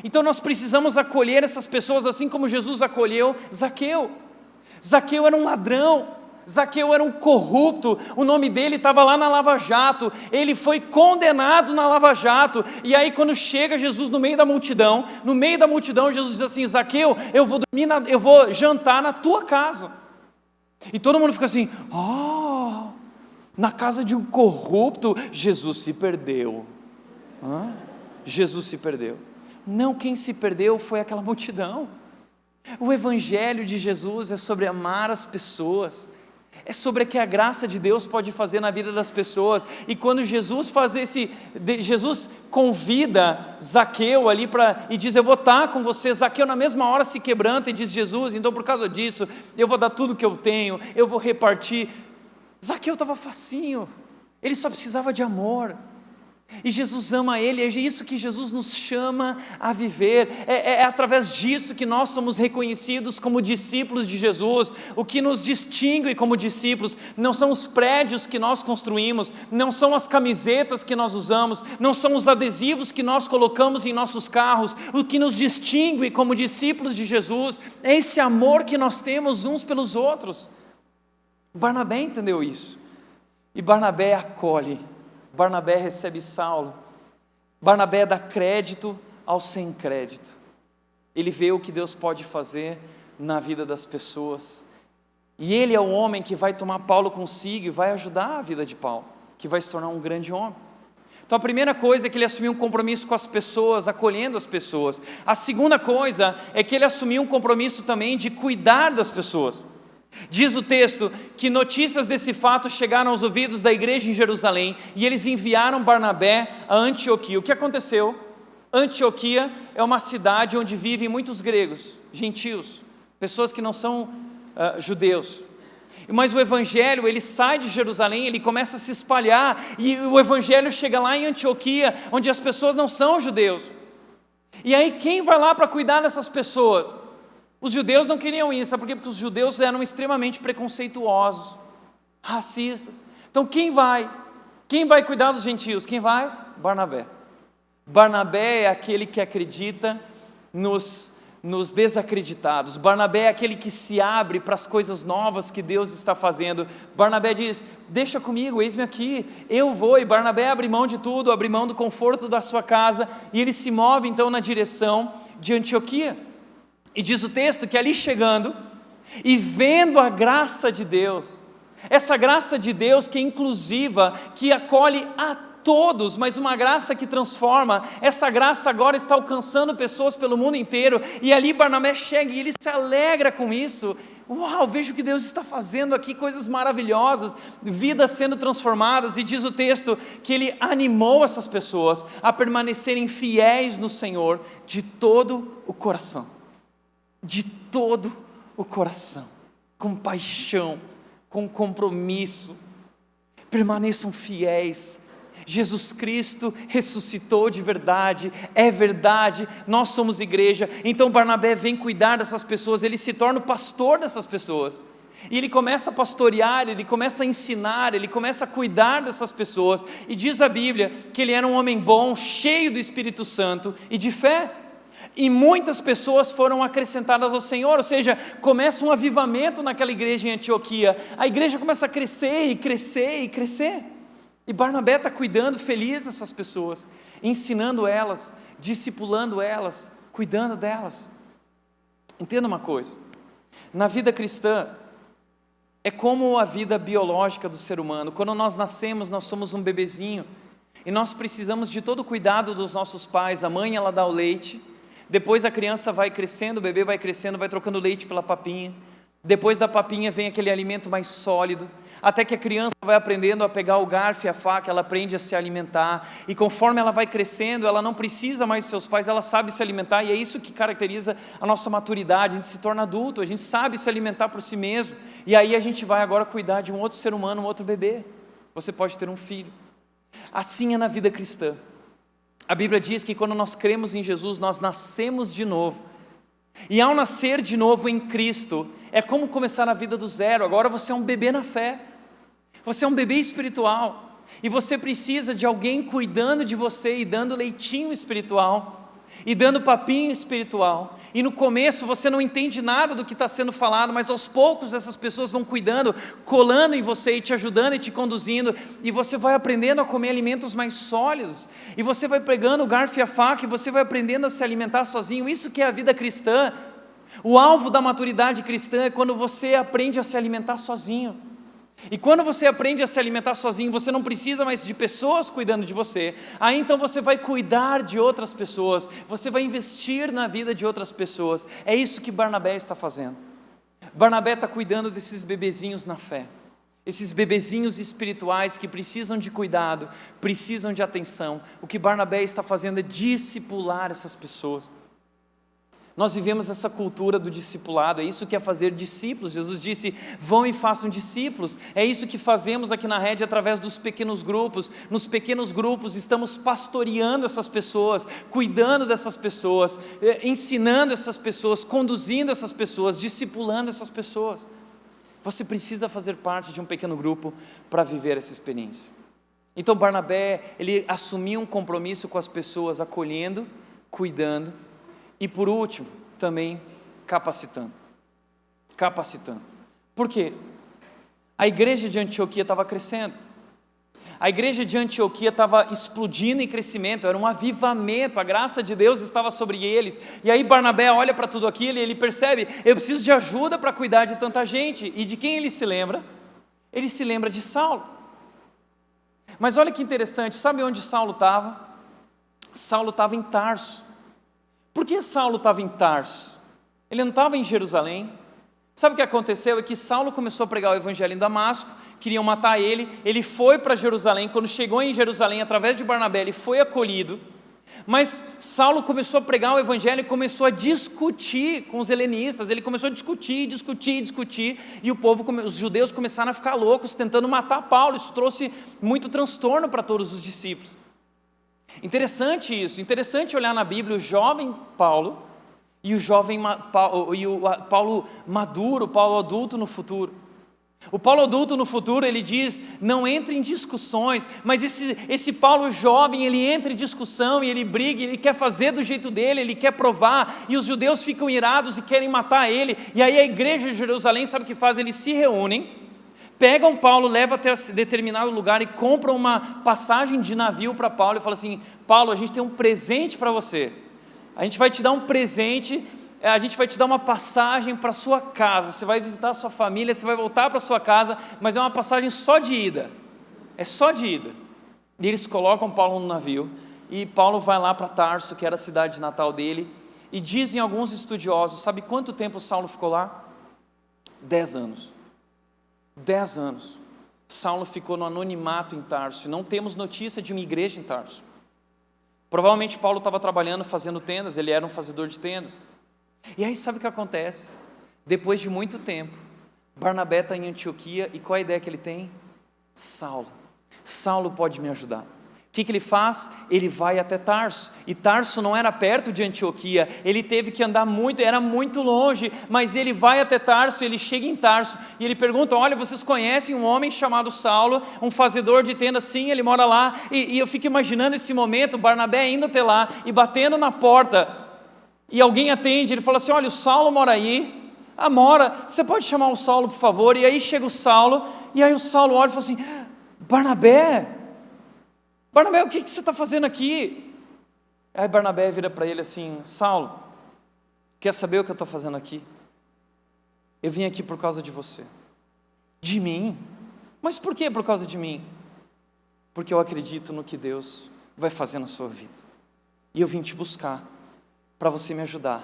Então nós precisamos acolher essas pessoas assim como Jesus acolheu Zaqueu. Zaqueu era um ladrão, Zaqueu era um corrupto, o nome dele estava lá na Lava Jato, ele foi condenado na Lava Jato, e aí quando chega Jesus no meio da multidão Jesus diz assim: Zaqueu, eu vou jantar na tua casa. E todo mundo fica assim: na casa de um corrupto, Jesus se perdeu. Jesus se perdeu. Não, quem se perdeu foi aquela multidão. O Evangelho de Jesus é sobre amar as pessoas, é sobre o que a graça de Deus pode fazer na vida das pessoas. E quando Jesus Jesus convida Zaqueu ali e diz: eu vou estar com você. Zaqueu na mesma hora se quebranta e diz: Jesus, então por causa disso eu vou dar tudo que eu tenho, eu vou repartir. Zaqueu estava facinho, ele só precisava de amor. E Jesus ama ele, é isso que Jesus nos chama a viver, é através disso que nós somos reconhecidos como discípulos de Jesus. O que nos distingue como discípulos não são os prédios que nós construímos, não são as camisetas que nós usamos, não são os adesivos que nós colocamos em nossos carros. O que nos distingue como discípulos de Jesus é esse amor que nós temos uns pelos outros. Barnabé entendeu isso, e Barnabé acolhe. Barnabé recebe Saulo, Barnabé dá crédito ao sem crédito, ele vê o que Deus pode fazer na vida das pessoas, e ele é o homem que vai tomar Paulo consigo e vai ajudar a vida de Paulo, que vai se tornar um grande homem. Então a primeira coisa é que ele assumiu um compromisso com as pessoas, acolhendo as pessoas. A segunda coisa é que ele assumiu um compromisso também de cuidar das pessoas. Diz o texto que notícias desse fato chegaram aos ouvidos da igreja em Jerusalém e eles enviaram Barnabé a Antioquia. O que aconteceu? Antioquia é uma cidade onde vivem muitos gregos, gentios, pessoas que não são judeus. Mas o evangelho, ele sai de Jerusalém, ele começa a se espalhar, e o evangelho chega lá em Antioquia, onde as pessoas não são judeus. E aí quem vai lá para cuidar dessas pessoas? Os judeus não queriam isso, sabe por quê? Porque os judeus eram extremamente preconceituosos, racistas. Então quem vai? Quem vai cuidar dos gentios? Quem vai? Barnabé. Barnabé é aquele que acredita nos desacreditados. Barnabé é aquele que se abre para as coisas novas que Deus está fazendo. Barnabé diz: deixa comigo, eis-me aqui, eu vou. E Barnabé abre mão de tudo, abre mão do conforto da sua casa, e ele se move então na direção de Antioquia. E diz o texto que ali chegando, e vendo a graça de Deus, essa graça de Deus que é inclusiva, que acolhe a todos, mas uma graça que transforma, essa graça agora está alcançando pessoas pelo mundo inteiro, e ali Barnabé chega e ele se alegra com isso. Uau, vejo que Deus está fazendo aqui coisas maravilhosas, vidas sendo transformadas, e diz o texto que ele animou essas pessoas a permanecerem fiéis no Senhor de todo o coração, de todo o coração, com paixão, com compromisso. Permaneçam fiéis. Jesus Cristo ressuscitou de verdade, é verdade, nós somos igreja. Então Barnabé vem cuidar dessas pessoas, ele se torna o pastor dessas pessoas, e ele começa a pastorear, ele começa a ensinar, ele começa a cuidar dessas pessoas, e diz a Bíblia que ele era um homem bom, cheio do Espírito Santo e de fé, e muitas pessoas foram acrescentadas ao Senhor. Ou seja, começa um avivamento naquela igreja em Antioquia, a igreja começa a crescer e crescer e crescer. E Barnabé está cuidando, feliz dessas pessoas, ensinando elas, discipulando elas, cuidando delas. Entenda uma coisa, na vida cristã, é como a vida biológica do ser humano. Quando nós nascemos, nós somos um bebezinho, e nós precisamos de todo o cuidado dos nossos pais. A mãe, ela dá o leite, depois a criança vai crescendo, o bebê vai crescendo, vai trocando leite pela papinha, depois da papinha vem aquele alimento mais sólido, até que a criança vai aprendendo a pegar o garfo e a faca, ela aprende a se alimentar, e conforme ela vai crescendo, ela não precisa mais dos seus pais, ela sabe se alimentar, e é isso que caracteriza a nossa maturidade. A gente se torna adulto, a gente sabe se alimentar por si mesmo, e aí a gente vai agora cuidar de um outro ser humano, um outro bebê. Você pode ter um filho. Assim é na vida cristã. A Bíblia diz que quando nós cremos em Jesus, nós nascemos de novo, e ao nascer de novo em Cristo, é como começar a vida do zero. Agora você é um bebê na fé, você é um bebê espiritual, e você precisa de alguém cuidando de você, e dando leitinho espiritual, e dando papinho espiritual. E no começo você não entende nada do que está sendo falado, mas aos poucos essas pessoas vão cuidando, colando em você e te ajudando e te conduzindo, e você vai aprendendo a comer alimentos mais sólidos, e você vai pegando o garfo e a faca, e você vai aprendendo a se alimentar sozinho. Isso que é a vida cristã. O alvo da maturidade cristã é quando você aprende a se alimentar sozinho. E quando você aprende a se alimentar sozinho, você não precisa mais de pessoas cuidando de você. Aí então você vai cuidar de outras pessoas, você vai investir na vida de outras pessoas. É isso que Barnabé está fazendo. Barnabé está cuidando desses bebezinhos na fé, esses bebezinhos espirituais que precisam de cuidado, precisam de atenção. O que Barnabé está fazendo é discipular essas pessoas. Nós vivemos essa cultura do discipulado, é isso que é fazer discípulos. Jesus disse: vão e façam discípulos. É isso que fazemos aqui na Rede através dos pequenos grupos. Nos pequenos grupos estamos pastoreando essas pessoas, cuidando dessas pessoas, ensinando essas pessoas, conduzindo essas pessoas, discipulando essas pessoas. Você precisa fazer parte de um pequeno grupo para viver essa experiência. Então Barnabé, ele assumiu um compromisso com as pessoas, acolhendo, cuidando, e por último, também capacitando. Por quê? A igreja de Antioquia estava crescendo. A igreja de Antioquia estava explodindo em crescimento, era um avivamento, a graça de Deus estava sobre eles. E aí Barnabé olha para tudo aquilo e ele percebe: eu preciso de ajuda para cuidar de tanta gente. E de quem ele se lembra? Ele se lembra de Saulo. Mas olha que interessante, sabe onde Saulo estava? Saulo estava em Tarso. Por que Saulo estava em Tarso? Ele não estava em Jerusalém. Sabe o que aconteceu? É que Saulo começou a pregar o evangelho em Damasco, queriam matar ele, ele foi para Jerusalém. Quando chegou em Jerusalém, através de Barnabé, ele foi acolhido, mas Saulo começou a pregar o evangelho e começou a discutir com os helenistas. Ele começou a discutir, e os judeus começaram a ficar loucos, tentando matar Paulo. Isso trouxe muito transtorno para todos os discípulos. Interessante isso, interessante olhar na Bíblia o jovem Paulo e o Paulo maduro, o Paulo adulto no futuro. O Paulo adulto no futuro, ele diz, não entre em discussões, mas esse Paulo jovem, ele entra em discussão e ele briga, ele quer fazer do jeito dele, ele quer provar, e os judeus ficam irados e querem matar ele, e aí a igreja de Jerusalém, sabe o que faz? Eles se reúnem, pegam Paulo, levam até determinado lugar e compram uma passagem de navio para Paulo e falam assim, Paulo, a gente tem um presente para você, a gente vai te dar um presente, a gente vai te dar uma passagem para sua casa, você vai visitar a sua família, você vai voltar para sua casa, mas é uma passagem só de ida, é só de ida. E eles colocam Paulo no navio, e Paulo vai lá para Tarso, que era a cidade natal dele, e dizem alguns estudiosos, sabe quanto tempo Saulo ficou lá? 10 anos. 10 anos. Saulo ficou no anonimato em Tarso, e não temos notícia de uma igreja em Tarso. Provavelmente Paulo estava trabalhando, fazendo tendas, ele era um fazedor de tendas. E aí sabe o que acontece? Depois de muito tempo, Barnabé está em Antioquia, e qual é a ideia que ele tem? Saulo pode me ajudar. O que ele faz? Ele vai até Tarso, e Tarso não era perto de Antioquia, ele teve que andar muito, era muito longe, mas ele vai até Tarso, ele chega em Tarso, e ele pergunta, olha, vocês conhecem um homem chamado Saulo, um fazedor de tendas? Sim, ele mora lá, e eu fico imaginando esse momento, Barnabé indo até lá, e batendo na porta, e alguém atende, ele fala assim, olha, o Saulo mora aí, mora, você pode chamar o Saulo por favor? E aí chega o Saulo, e aí o Saulo olha e fala assim, Barnabé, o que você está fazendo aqui? Aí Barnabé vira para ele assim, Saulo, quer saber o que eu estou fazendo aqui? Eu vim aqui por causa de você. De mim? Mas por que por causa de mim? Porque eu acredito no que Deus vai fazer na sua vida, e eu vim te buscar, para você me ajudar,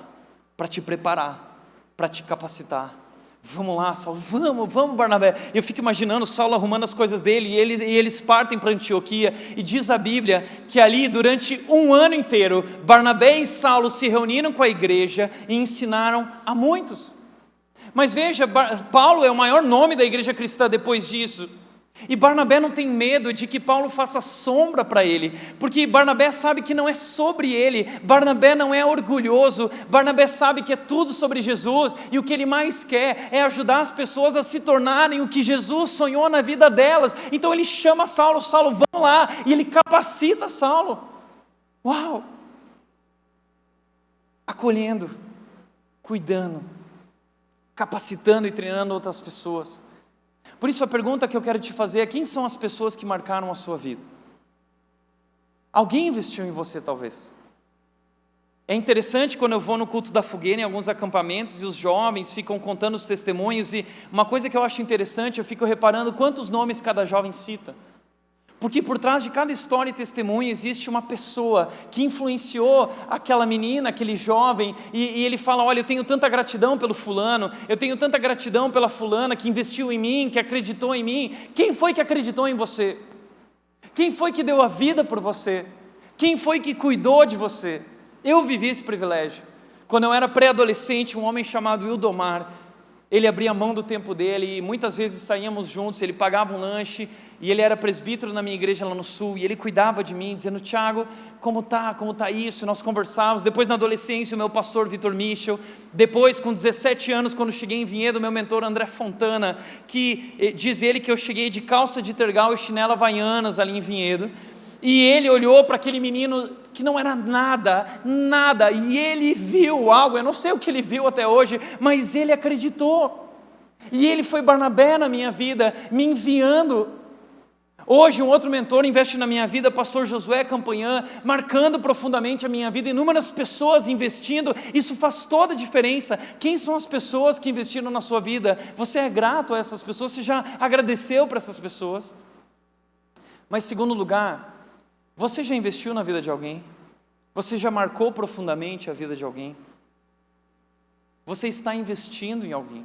para te preparar, para te capacitar. Vamos lá, Saulo, vamos Barnabé. Eu fico imaginando Saulo arrumando as coisas dele, e eles partem para Antioquia, e diz a Bíblia que ali durante um ano inteiro, Barnabé e Saulo se reuniram com a igreja e ensinaram a muitos. Mas veja, Paulo é o maior nome da igreja cristã depois disso. E Barnabé não tem medo de que Paulo faça sombra para ele, porque Barnabé sabe que não é sobre ele, Barnabé não é orgulhoso, Barnabé sabe que é tudo sobre Jesus, e o que ele mais quer é ajudar as pessoas a se tornarem o que Jesus sonhou na vida delas. Então ele chama Saulo, vamos lá, e ele capacita Saulo. Uau! Acolhendo, cuidando, capacitando e treinando outras pessoas. Por isso a pergunta que eu quero te fazer é, quem são as pessoas que marcaram a sua vida? Alguém investiu em você talvez. É interessante quando eu vou no culto da fogueira, em alguns acampamentos, e os jovens ficam contando os testemunhos, e uma coisa que eu acho interessante, eu fico reparando quantos nomes cada jovem cita. Porque por trás de cada história e testemunho existe uma pessoa que influenciou aquela menina, aquele jovem, e ele fala, olha, eu tenho tanta gratidão pelo fulano, eu tenho tanta gratidão pela fulana que investiu em mim, que acreditou em mim. Quem foi que acreditou em você? Quem foi que deu a vida por você? Quem foi que cuidou de você? Eu vivi esse privilégio. Quando eu era pré-adolescente, um homem chamado Ildomar, ele abria mão do tempo dele, e muitas vezes saíamos juntos, ele pagava um lanche, e ele era presbítero na minha igreja lá no sul, e ele cuidava de mim, dizendo, Tiago, como tá isso? Nós conversávamos. Depois na adolescência, o meu pastor Vitor Michel, depois com 17 anos, quando cheguei em Vinhedo, meu mentor André Fontana, que diz ele que eu cheguei de calça de tergal e chinela havaianas ali em Vinhedo, e ele olhou para aquele menino que não era nada, e ele viu algo, eu não sei o que ele viu até hoje, mas ele acreditou, e ele foi Barnabé na minha vida, me enviando. Hoje um outro mentor investe na minha vida, pastor Josué Campanhã, marcando profundamente a minha vida, inúmeras pessoas investindo, isso faz toda a diferença. Quem são as pessoas que investiram na sua vida? Você é grato a essas pessoas? Você já agradeceu para essas pessoas? Mas segundo lugar, você já investiu na vida de alguém? Você já marcou profundamente a vida de alguém? Você está investindo em alguém?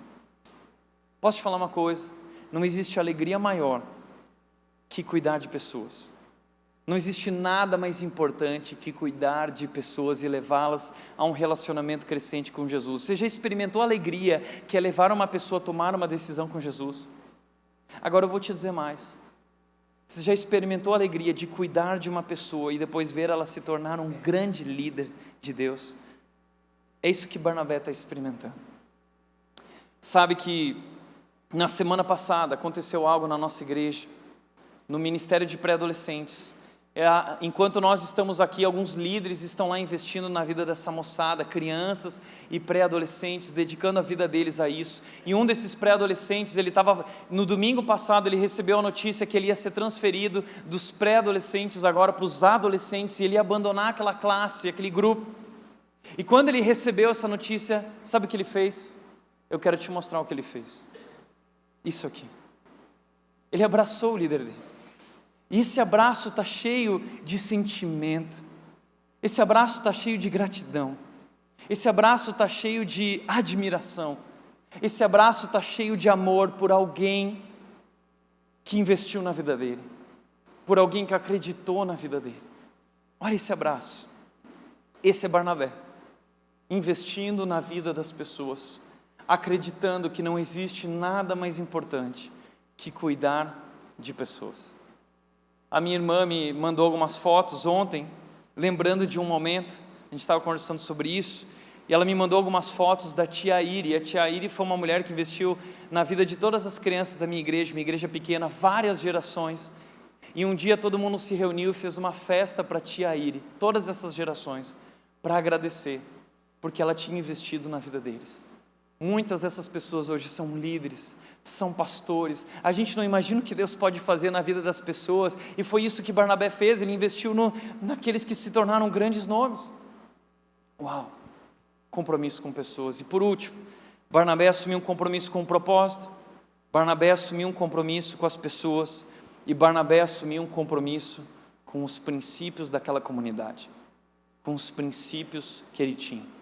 Posso te falar uma coisa? Não existe alegria maior que cuidar de pessoas. Não existe nada mais importante que cuidar de pessoas e levá-las a um relacionamento crescente com Jesus. Você já experimentou a alegria que é levar uma pessoa a tomar uma decisão com Jesus? Agora eu vou te dizer mais. Você já experimentou a alegria de cuidar de uma pessoa e depois ver ela se tornar um grande líder de Deus? É isso que Barnabé está experimentando. Sabe que na semana passada aconteceu algo na nossa igreja, no Ministério de Pré-Adolescentes. Enquanto nós estamos aqui, alguns líderes estão lá investindo na vida dessa moçada, crianças e pré-adolescentes, dedicando a vida deles a isso. E um desses pré-adolescentes, no domingo passado, ele recebeu a notícia que ele ia ser transferido dos pré-adolescentes agora para os adolescentes, e ele ia abandonar aquela classe, aquele grupo. E quando ele recebeu essa notícia, sabe o que ele fez? Eu quero te mostrar o que ele fez. Isso aqui. Ele abraçou o líder dele. E esse abraço está cheio de sentimento, esse abraço está cheio de gratidão, esse abraço está cheio de admiração, esse abraço está cheio de amor por alguém que investiu na vida dele, por alguém que acreditou na vida dele. Olha esse abraço, esse é Barnabé, investindo na vida das pessoas, acreditando que não existe nada mais importante que cuidar de pessoas. A minha irmã me mandou algumas fotos ontem, lembrando de um momento, a gente estava conversando sobre isso, e ela me mandou algumas fotos da tia Iri. A tia Iri foi uma mulher que investiu na vida de todas as crianças da minha igreja pequena, várias gerações. E um dia todo mundo se reuniu e fez uma festa para a tia Iri, todas essas gerações, para agradecer, porque ela tinha investido na vida deles. Muitas dessas pessoas hoje são líderes, são pastores. A gente não imagina o que Deus pode fazer na vida das pessoas, e foi isso que Barnabé fez. Ele investiu naqueles que se tornaram grandes nomes. Uau! Compromisso com pessoas. E por último, Barnabé assumiu um compromisso com o propósito, Barnabé assumiu um compromisso com as pessoas, e Barnabé assumiu um compromisso com os princípios daquela comunidade, com os princípios que ele tinha.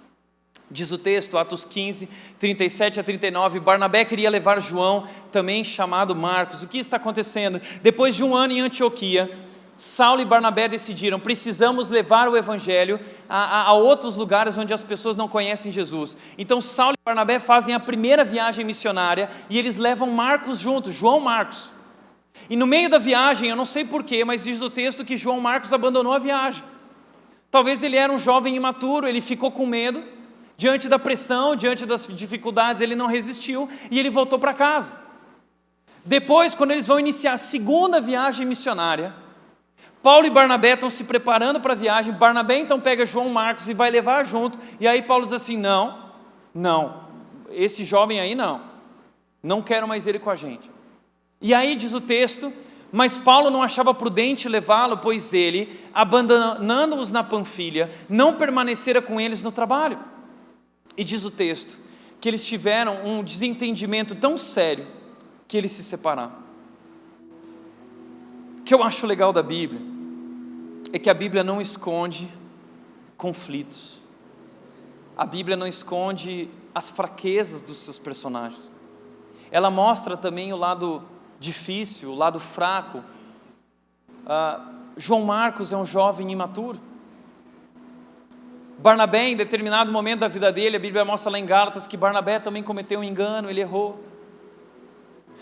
Diz o texto, Atos 15, 37 a 39, Barnabé queria levar João, também chamado Marcos. O que está acontecendo? Depois de um ano em Antioquia, Saulo e Barnabé decidiram, precisamos levar o evangelho a outros lugares onde as pessoas não conhecem Jesus. Então Saulo e Barnabé fazem a primeira viagem missionária, e eles levam Marcos junto, João Marcos. E no meio da viagem, eu não sei porquê, mas diz o texto que João Marcos abandonou a viagem. Talvez ele era um jovem imaturo, ele ficou com medo. Diante da pressão, diante das dificuldades, ele não resistiu e ele voltou para casa. Depois, quando eles vão iniciar a segunda viagem missionária, Paulo e Barnabé estão se preparando para a viagem. Barnabé então pega João Marcos e vai levar junto. E aí Paulo diz assim, não, esse jovem aí não quero mais ele com a gente. E aí diz o texto, mas Paulo não achava prudente levá-lo, pois ele, abandonando-os na Panfilha, não permanecera com eles no trabalho. E diz o texto, que eles tiveram um desentendimento tão sério, que eles se separaram. O que eu acho legal da Bíblia, é que a Bíblia não esconde conflitos. A Bíblia não esconde as fraquezas dos seus personagens. Ela mostra também o lado difícil, o lado fraco. João Marcos é um jovem imaturo. Barnabé, em determinado momento da vida dele, a Bíblia mostra lá em Gálatas que Barnabé também cometeu um engano, ele errou.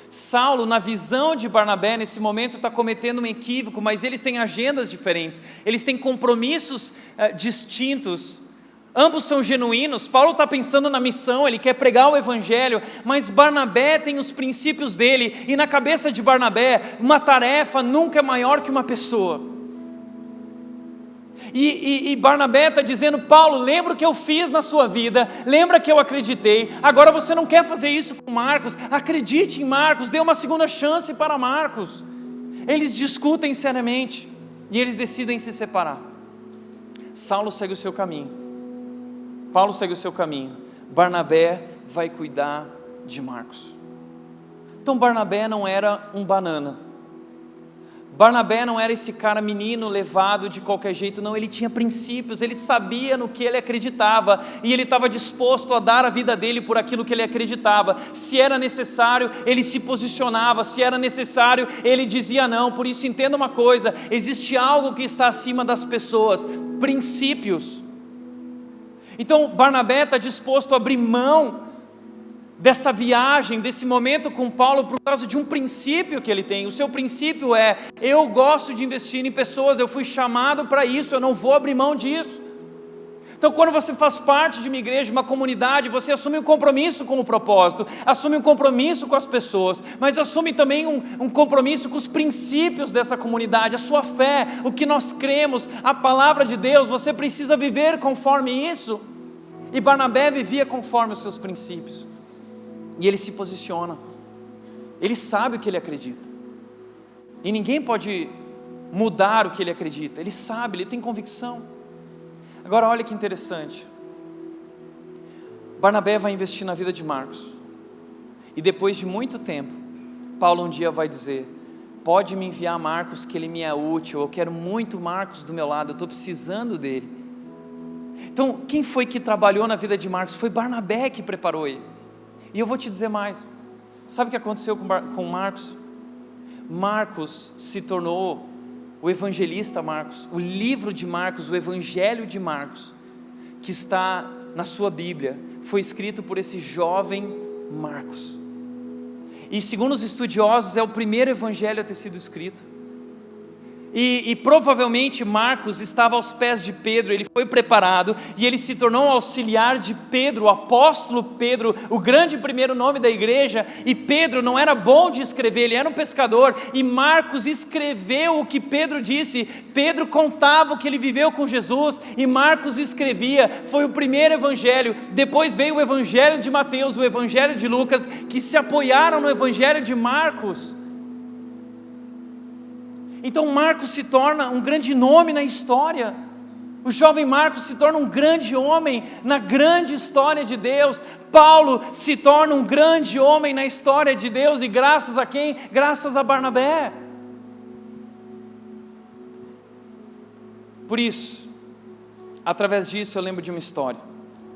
Saulo, na visão de Barnabé, nesse momento está cometendo um equívoco, mas eles têm agendas diferentes, eles têm compromissos distintos, ambos são genuínos. Paulo está pensando na missão, ele quer pregar o evangelho, mas Barnabé tem os princípios dele, e na cabeça de Barnabé, uma tarefa nunca é maior que uma pessoa. E Barnabé está dizendo, Paulo, lembra o que eu fiz na sua vida, lembra que eu acreditei, agora você não quer fazer isso com Marcos, acredite em Marcos, dê uma segunda chance para Marcos. Eles discutem seriamente, e eles decidem se separar. Saulo segue o seu caminho, Paulo segue o seu caminho, Barnabé vai cuidar de Marcos. Então Barnabé não era um banana, Barnabé não era esse cara menino levado de qualquer jeito, não, ele tinha princípios, ele sabia no que ele acreditava, e ele estava disposto a dar a vida dele por aquilo que ele acreditava. Se era necessário, ele se posicionava, se era necessário, ele dizia não. Por isso entenda uma coisa, existe algo que está acima das pessoas, princípios. Então Barnabé está disposto a abrir mão dessa viagem, desse momento com Paulo, por causa de um princípio que ele tem. O seu princípio é: eu gosto de investir em pessoas, eu fui chamado para isso, eu não vou abrir mão disso. Então, quando você faz parte de uma igreja, de uma comunidade, você assume um compromisso com o propósito, assume um compromisso com as pessoas, mas assume também um compromisso com os princípios dessa comunidade, a sua fé, o que nós cremos, a palavra de Deus. Você precisa viver conforme isso. E Barnabé vivia conforme os seus princípios. E ele se posiciona, ele sabe o que ele acredita, e ninguém pode mudar o que ele acredita. Ele sabe, ele tem convicção. Agora olha que interessante, Barnabé vai investir na vida de Marcos, e depois de muito tempo, Paulo um dia vai dizer: pode me enviar Marcos, que ele me é útil, eu quero muito Marcos do meu lado, eu estou precisando dele. Então, quem foi que trabalhou na vida de Marcos? Foi Barnabé que preparou ele. E eu vou te dizer mais, sabe o que aconteceu com Marcos? Marcos se tornou o evangelista Marcos, o livro de Marcos, o evangelho de Marcos, que está na sua Bíblia, foi escrito por esse jovem Marcos. E segundo os estudiosos, é o primeiro evangelho a ter sido escrito. E provavelmente Marcos estava aos pés de Pedro, ele foi preparado e ele se tornou auxiliar de Pedro, o apóstolo Pedro, o grande primeiro nome da igreja. E Pedro não era bom de escrever, ele era um pescador, e Marcos escreveu o que Pedro disse. Pedro contava o que ele viveu com Jesus, e Marcos escrevia. Foi o primeiro evangelho. Depois veio o evangelho de Mateus, o evangelho de Lucas, que se apoiaram no evangelho de Marcos. Então Marcos se torna um grande nome na história. O jovem Marcos se torna um grande homem na grande história de Deus. Paulo se torna um grande homem na história de Deus. E graças a quem? Graças a Barnabé. Por isso, através disso eu lembro de uma história.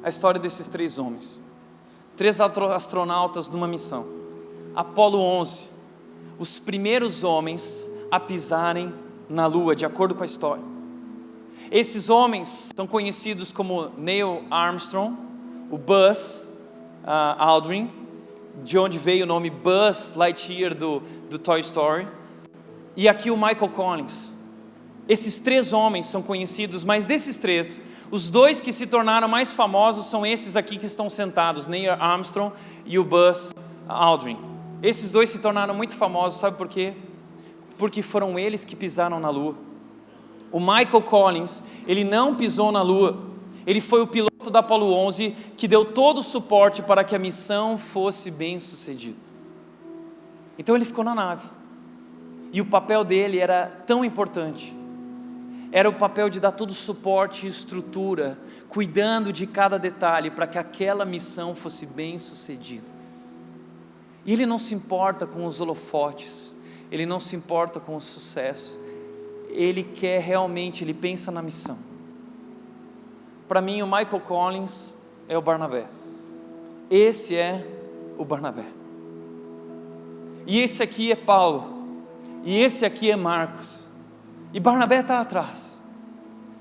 A história desses 3 homens. 3 astronautas numa missão. Apolo 11. Os primeiros homens a pisarem na lua, de acordo com a história. Esses homens são conhecidos como Neil Armstrong, o Buzz Aldrin, de onde veio o nome Buzz Lightyear do Toy Story, e aqui o Michael Collins. Esses 3 homens são conhecidos, mas desses 3, os 2 que se tornaram mais famosos são esses aqui que estão sentados, Neil Armstrong e o Buzz Aldrin. Esses 2 se tornaram muito famosos, sabe por quê? Porque foram eles que pisaram na lua. O Michael Collins, ele não pisou na lua, ele foi o piloto da Apollo 11, que deu todo o suporte para que a missão fosse bem sucedida. Então ele ficou na nave, e o papel dele era tão importante, era o papel de dar todo o suporte e estrutura, cuidando de cada detalhe, para que aquela missão fosse bem sucedida. E ele não se importa com os holofotes, ele não se importa com o sucesso, ele quer realmente, ele pensa na missão. Para mim, o Michael Collins é o Barnabé. Esse é o Barnabé. E esse aqui é Paulo. E esse aqui é Marcos. E Barnabé está atrás.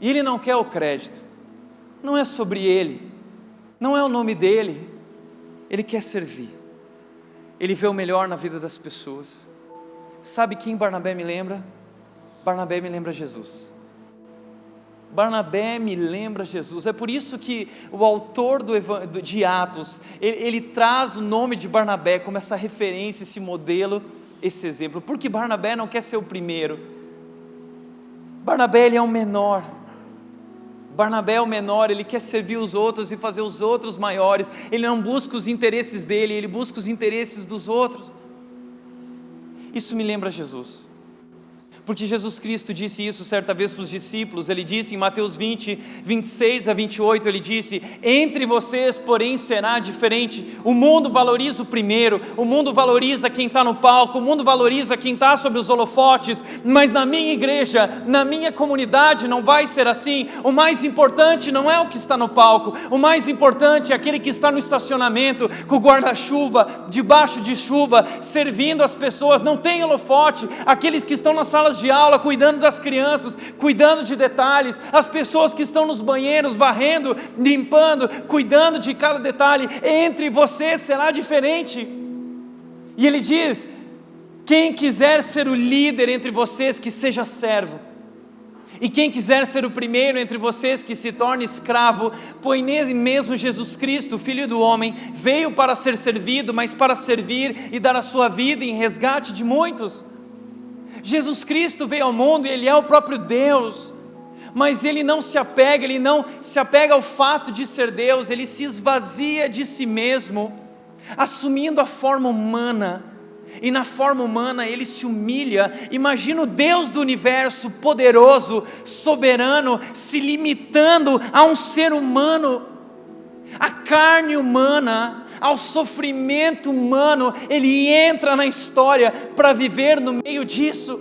E ele não quer o crédito. Não é sobre ele. Não é o nome dele. Ele quer servir. Ele vê o melhor na vida das pessoas. Sabe quem Barnabé me lembra? Barnabé me lembra Jesus. Barnabé me lembra Jesus. É por isso que o autor de Atos, ele traz o nome de Barnabé como essa referência, esse modelo, esse exemplo. Porque Barnabé não quer ser o primeiro. Barnabé, ele é o menor. Barnabé é o menor, ele quer servir os outros e fazer os outros maiores. Ele não busca os interesses dele, ele busca os interesses dos outros. Isso me lembra Jesus, porque Jesus Cristo disse isso certa vez para os discípulos. Ele disse em Mateus 20, 26 a 28, ele disse: entre vocês porém será diferente, o mundo valoriza o primeiro, o mundo valoriza quem está no palco, o mundo valoriza quem está sobre os holofotes, mas na minha igreja, na minha comunidade não vai ser assim. O mais importante não é o que está no palco, o mais importante é aquele que está no estacionamento, com o guarda-chuva, debaixo de chuva, servindo as pessoas. Não tem holofote, aqueles que estão nas salas de aula, cuidando das crianças, cuidando de detalhes, as pessoas que estão nos banheiros, varrendo, limpando, cuidando de cada detalhe, entre vocês será diferente. E ele diz: quem quiser ser o líder entre vocês, que seja servo. E quem quiser ser o primeiro entre vocês, que se torne escravo, pois nele mesmo Jesus Cristo, Filho do homem, veio para ser servido, mas para servir e dar a sua vida em resgate de muitos. Jesus Cristo veio ao mundo e Ele é o próprio Deus, mas Ele não se apega ao fato de ser Deus, Ele se esvazia de si mesmo, assumindo a forma humana. E na forma humana Ele se humilha. Imagina o Deus do universo, poderoso, soberano, se limitando a um ser humano, à carne humana, ao sofrimento humano. Ele entra na história para viver no meio disso.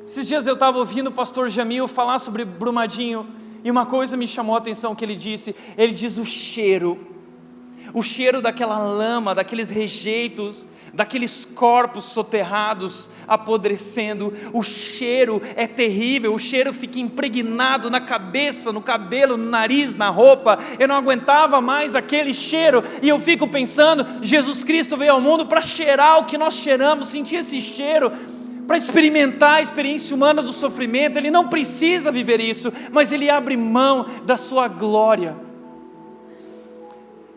Esses dias eu estava ouvindo o pastor Jamil falar sobre Brumadinho, e uma coisa me chamou a atenção que ele diz o cheiro daquela lama, daqueles rejeitos, daqueles corpos soterrados, apodrecendo. O cheiro é terrível, o cheiro fica impregnado na cabeça, no cabelo, no nariz, na roupa. Eu não aguentava mais aquele cheiro, e eu fico pensando, Jesus Cristo veio ao mundo para cheirar o que nós cheiramos, sentir esse cheiro, para experimentar a experiência humana do sofrimento. Ele não precisa viver isso, mas Ele abre mão da sua glória.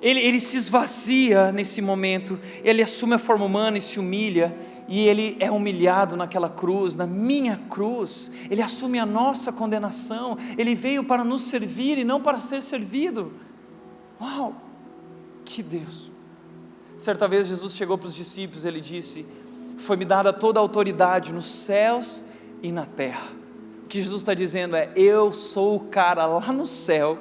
Ele se esvazia nesse momento, Ele assume a forma humana e se humilha, e Ele é humilhado naquela cruz, na minha cruz. Ele assume a nossa condenação, Ele veio para nos servir e não para ser servido. Uau, que Deus! Certa vez Jesus chegou para os discípulos, Ele disse: foi-me dada toda a autoridade nos céus e na terra. O que Jesus está dizendo é: eu sou o cara lá no céu,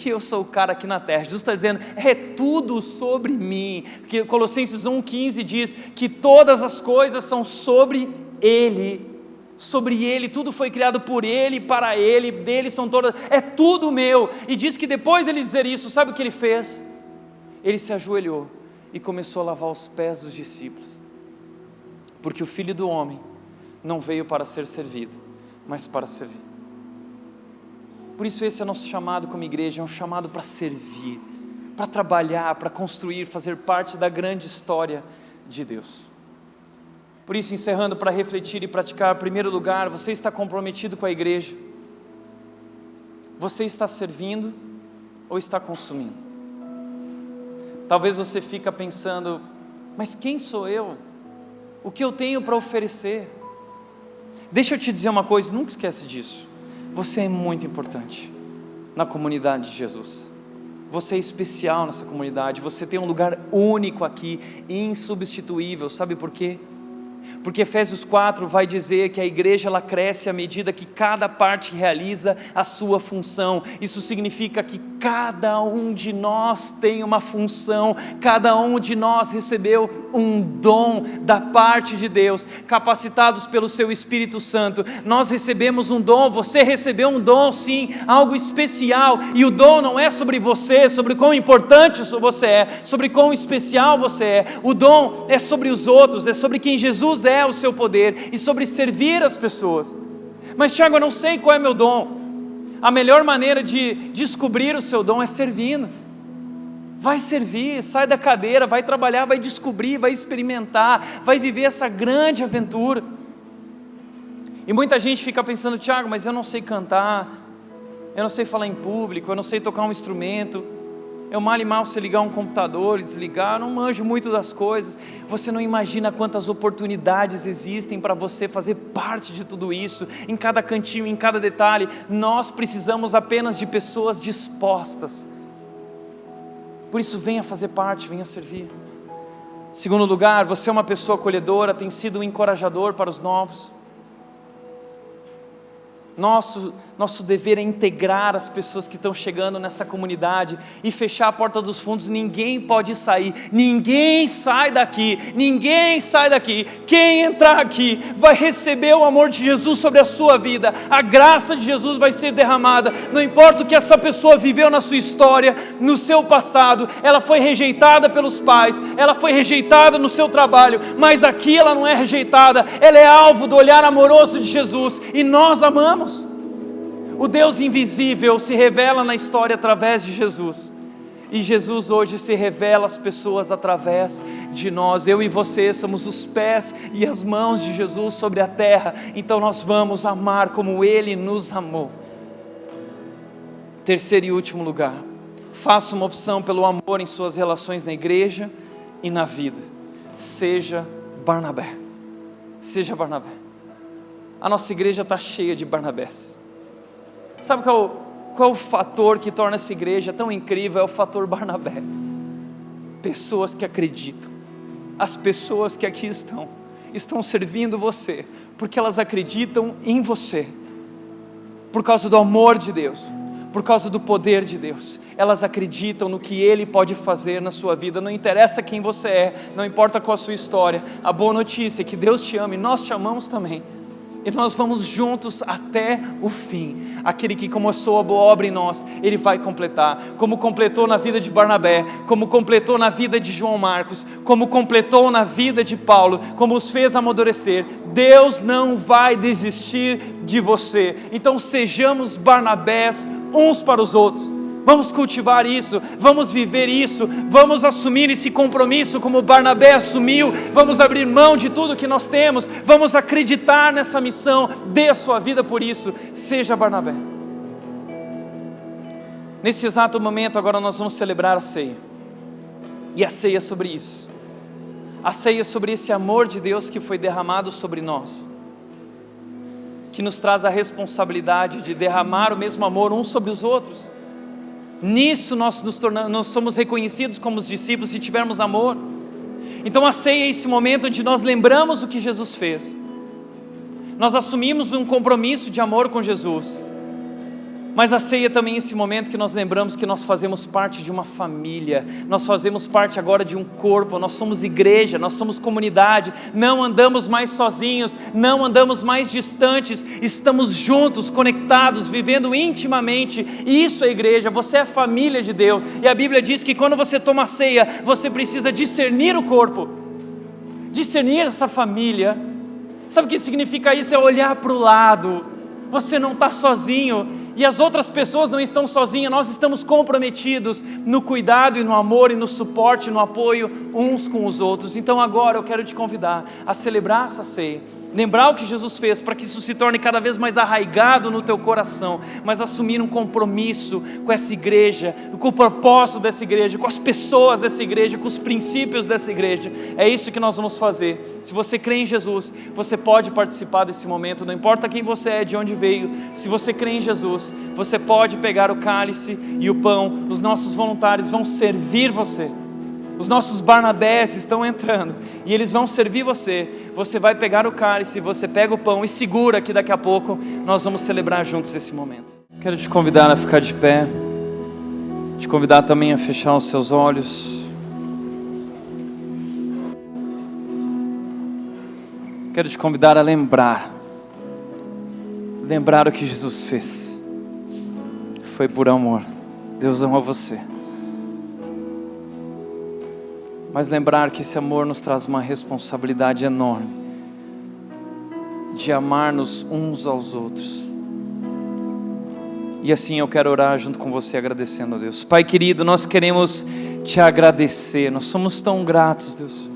e eu sou o cara aqui na terra. Jesus está dizendo, é tudo sobre mim, porque Colossenses 1,15 diz que todas as coisas são sobre Ele, tudo foi criado por Ele, para Ele, dele são todas, é tudo meu. E diz que depois dele dizer isso, sabe o que Ele fez? Ele se ajoelhou e começou a lavar os pés dos discípulos, porque o Filho do homem não veio para ser servido, mas para servir. Por isso esse é nosso chamado como igreja, é um chamado para servir, para trabalhar, para construir, fazer parte da grande história de Deus. Por isso, encerrando, para refletir e praticar, em primeiro lugar, você está comprometido com a igreja? Você está servindo ou está consumindo? Talvez você fique pensando, mas quem sou eu? O que eu tenho para oferecer? Deixa eu te dizer uma coisa, nunca esquece disso. Você é muito importante na comunidade de Jesus. Você é especial nessa comunidade. Você tem um lugar único aqui, insubstituível. Sabe por quê? Porque Efésios 4 vai dizer que a igreja ela cresce à medida que cada parte realiza a sua função. Isso significa que cada um de nós tem uma função, cada um de nós recebeu um dom da parte de Deus, capacitados pelo seu Espírito Santo. Nós recebemos um dom, você recebeu um dom sim, algo especial, e o dom não é sobre você, sobre quão importante você é, sobre quão especial você é. O dom é sobre os outros, é sobre quem Jesus é, o seu poder, e sobre servir as pessoas. Mas Tiago, eu não sei qual é meu dom. A melhor maneira de descobrir o seu dom é servindo. Vai servir, sai da cadeira, vai trabalhar, vai descobrir, vai experimentar, vai viver essa grande aventura. E muita gente fica pensando, Tiago, mas eu não sei cantar, eu não sei falar em público, eu não sei tocar um instrumento, eu mal e mal sei ligar um computador e desligar, eu não manjo muito das coisas. Você não imagina quantas oportunidades existem para você fazer parte de tudo isso, em cada cantinho, em cada detalhe. Nós precisamos apenas de pessoas dispostas. Por isso, venha fazer parte, venha servir. Segundo lugar, você é uma pessoa acolhedora, tem sido um encorajador para os novos. Nosso dever é integrar as pessoas que estão chegando nessa comunidade e fechar a porta dos fundos. Ninguém pode sair, ninguém sai daqui, ninguém sai daqui. Quem entrar aqui vai receber o amor de Jesus sobre a sua vida, a graça de Jesus vai ser derramada. Não importa o que essa pessoa viveu na sua história, no seu passado, ela foi rejeitada pelos pais, ela foi rejeitada no seu trabalho, mas aqui ela não é rejeitada, ela é alvo do olhar amoroso de Jesus, e nós amamos. O Deus invisível se revela na história através de Jesus, e Jesus hoje se revela às pessoas através de nós. Eu e você somos os pés e as mãos de Jesus sobre a terra, então nós vamos amar como Ele nos amou. Terceiro e último lugar, faça uma opção pelo amor em suas relações na igreja e na vida. Seja Barnabé. Seja Barnabé. A nossa igreja está cheia de Barnabés. Sabe qual é o fator que torna essa igreja tão incrível? É o fator Barnabé. Pessoas que acreditam. As pessoas que aqui estão servindo você, porque elas acreditam em você, por causa do amor de Deus, por causa do poder de Deus. Elas acreditam no que Ele pode fazer na sua vida. Não interessa quem você é, não importa qual a sua história. A boa notícia é que Deus te ama e nós te amamos também. E nós vamos juntos até o fim. Aquele que começou a boa obra em nós, Ele vai completar. Como completou na vida de Barnabé, como completou na vida de João Marcos, como completou na vida de Paulo, como os fez amadurecer. Deus não vai desistir de você. Então sejamos Barnabés uns para os outros. Vamos cultivar isso, vamos viver isso, vamos assumir esse compromisso como Barnabé assumiu. Vamos abrir mão de tudo que nós temos, vamos acreditar nessa missão. Dê a sua vida por isso, seja Barnabé. Nesse exato momento agora nós vamos celebrar a ceia, e a ceia é sobre isso. A ceia é sobre esse amor de Deus que foi derramado sobre nós, que nos traz a responsabilidade de derramar o mesmo amor uns sobre os outros. Nisso nós somos reconhecidos como os discípulos, se tivermos amor. Então a ceia é esse momento onde nós lembramos o que Jesus fez. Nós assumimos um compromisso de amor com Jesus. Mas a ceia também é esse momento que nós lembramos que nós fazemos parte de uma família, nós fazemos parte agora de um corpo, nós somos igreja, nós somos comunidade, não andamos mais sozinhos, não andamos mais distantes, estamos juntos, conectados, vivendo intimamente, e isso é igreja. Você é família de Deus, e a Bíblia diz que quando você toma a ceia, você precisa discernir o corpo, discernir essa família. Sabe o que significa isso? É olhar para o lado. Você não está sozinho, e as outras pessoas não estão sozinhas. Nós estamos comprometidos no cuidado e no amor e no suporte, no apoio uns com os outros. Então agora eu quero te convidar a celebrar essa ceia, lembrar o que Jesus fez, para que isso se torne cada vez mais arraigado no teu coração, mas assumir um compromisso com essa igreja, com o propósito dessa igreja, com as pessoas dessa igreja, com os princípios dessa igreja. É isso que nós vamos fazer. Se você crê em Jesus, você pode participar desse momento, não importa quem você é, de onde veio. Se você crê em Jesus, você pode pegar o cálice e o pão. Os nossos voluntários vão servir você. Os nossos Barnabés estão entrando e eles vão servir você. Você vai pegar o cálice, você pega o pão e segura que daqui a pouco nós vamos celebrar juntos esse momento. Quero te convidar a ficar de pé, te convidar também a fechar os seus olhos. Quero te convidar a lembrar o que Jesus fez. Foi por amor. Deus ama você. Mas lembrar que esse amor nos traz uma responsabilidade enorme de amar-nos uns aos outros. E assim eu quero orar junto com você, agradecendo a Deus. Pai querido, nós queremos te agradecer. Nós somos tão gratos, Deus,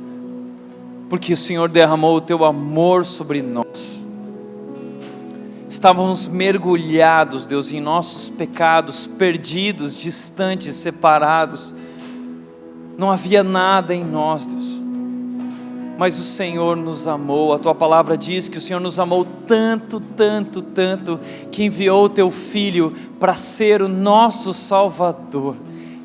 porque o Senhor derramou o teu amor sobre nós. Estávamos mergulhados, Deus, em nossos pecados, perdidos, distantes, separados. Não havia nada em nós, Deus, mas o Senhor nos amou. A tua palavra diz que o Senhor nos amou tanto, tanto, tanto, que enviou o teu Filho para ser o nosso Salvador.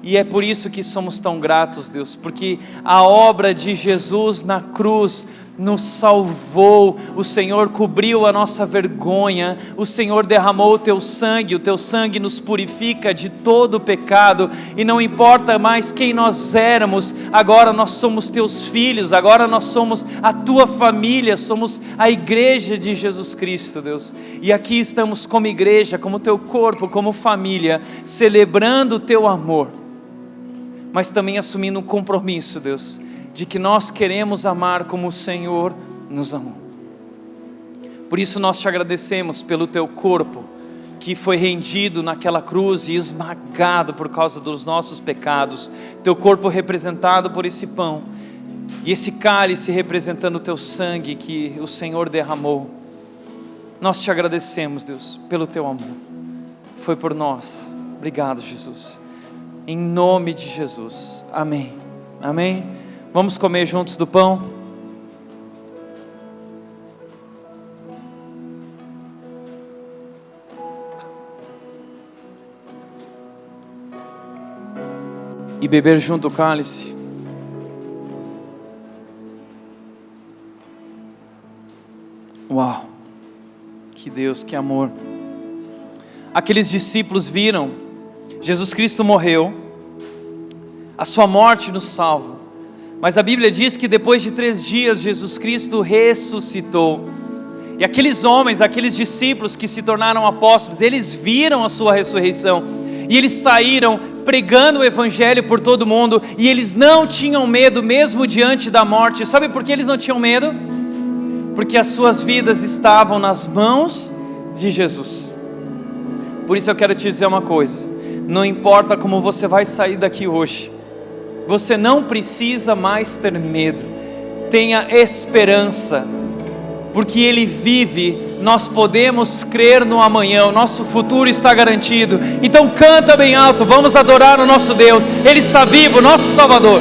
E é por isso que somos tão gratos, Deus, porque a obra de Jesus na cruz nos salvou, o Senhor cobriu a nossa vergonha, o Senhor derramou o teu sangue nos purifica de todo o pecado, e não importa mais quem nós éramos, agora nós somos teus filhos, agora nós somos a tua família, somos a igreja de Jesus Cristo, Deus, e aqui estamos como igreja, como teu corpo, como família, celebrando o teu amor, mas também assumindo um compromisso, Deus, de que nós queremos amar como o Senhor nos amou. Por isso nós te agradecemos pelo teu corpo, que foi rendido naquela cruz e esmagado por causa dos nossos pecados, teu corpo representado por esse pão, e esse cálice representando o teu sangue que o Senhor derramou. Nós te agradecemos, Deus, pelo teu amor, foi por nós. Obrigado, Jesus, em nome de Jesus, amém, amém. Vamos comer juntos do pão? E beber junto o cálice. Uau! Que Deus, que amor! Aqueles discípulos viram, Jesus Cristo morreu, a sua morte nos salva. Mas a Bíblia diz que depois de 3 dias Jesus Cristo ressuscitou. E aqueles homens, aqueles discípulos que se tornaram apóstolos, eles viram a sua ressurreição. E eles saíram pregando o Evangelho por todo mundo. E eles não tinham medo mesmo diante da morte. Sabe por que eles não tinham medo? Porque as suas vidas estavam nas mãos de Jesus. Por isso eu quero te dizer uma coisa. Não importa como você vai sair daqui hoje, você não precisa mais ter medo, tenha esperança, porque Ele vive, nós podemos crer no amanhã, o nosso futuro está garantido. Então canta bem alto, vamos adorar o nosso Deus, Ele está vivo, nosso Salvador.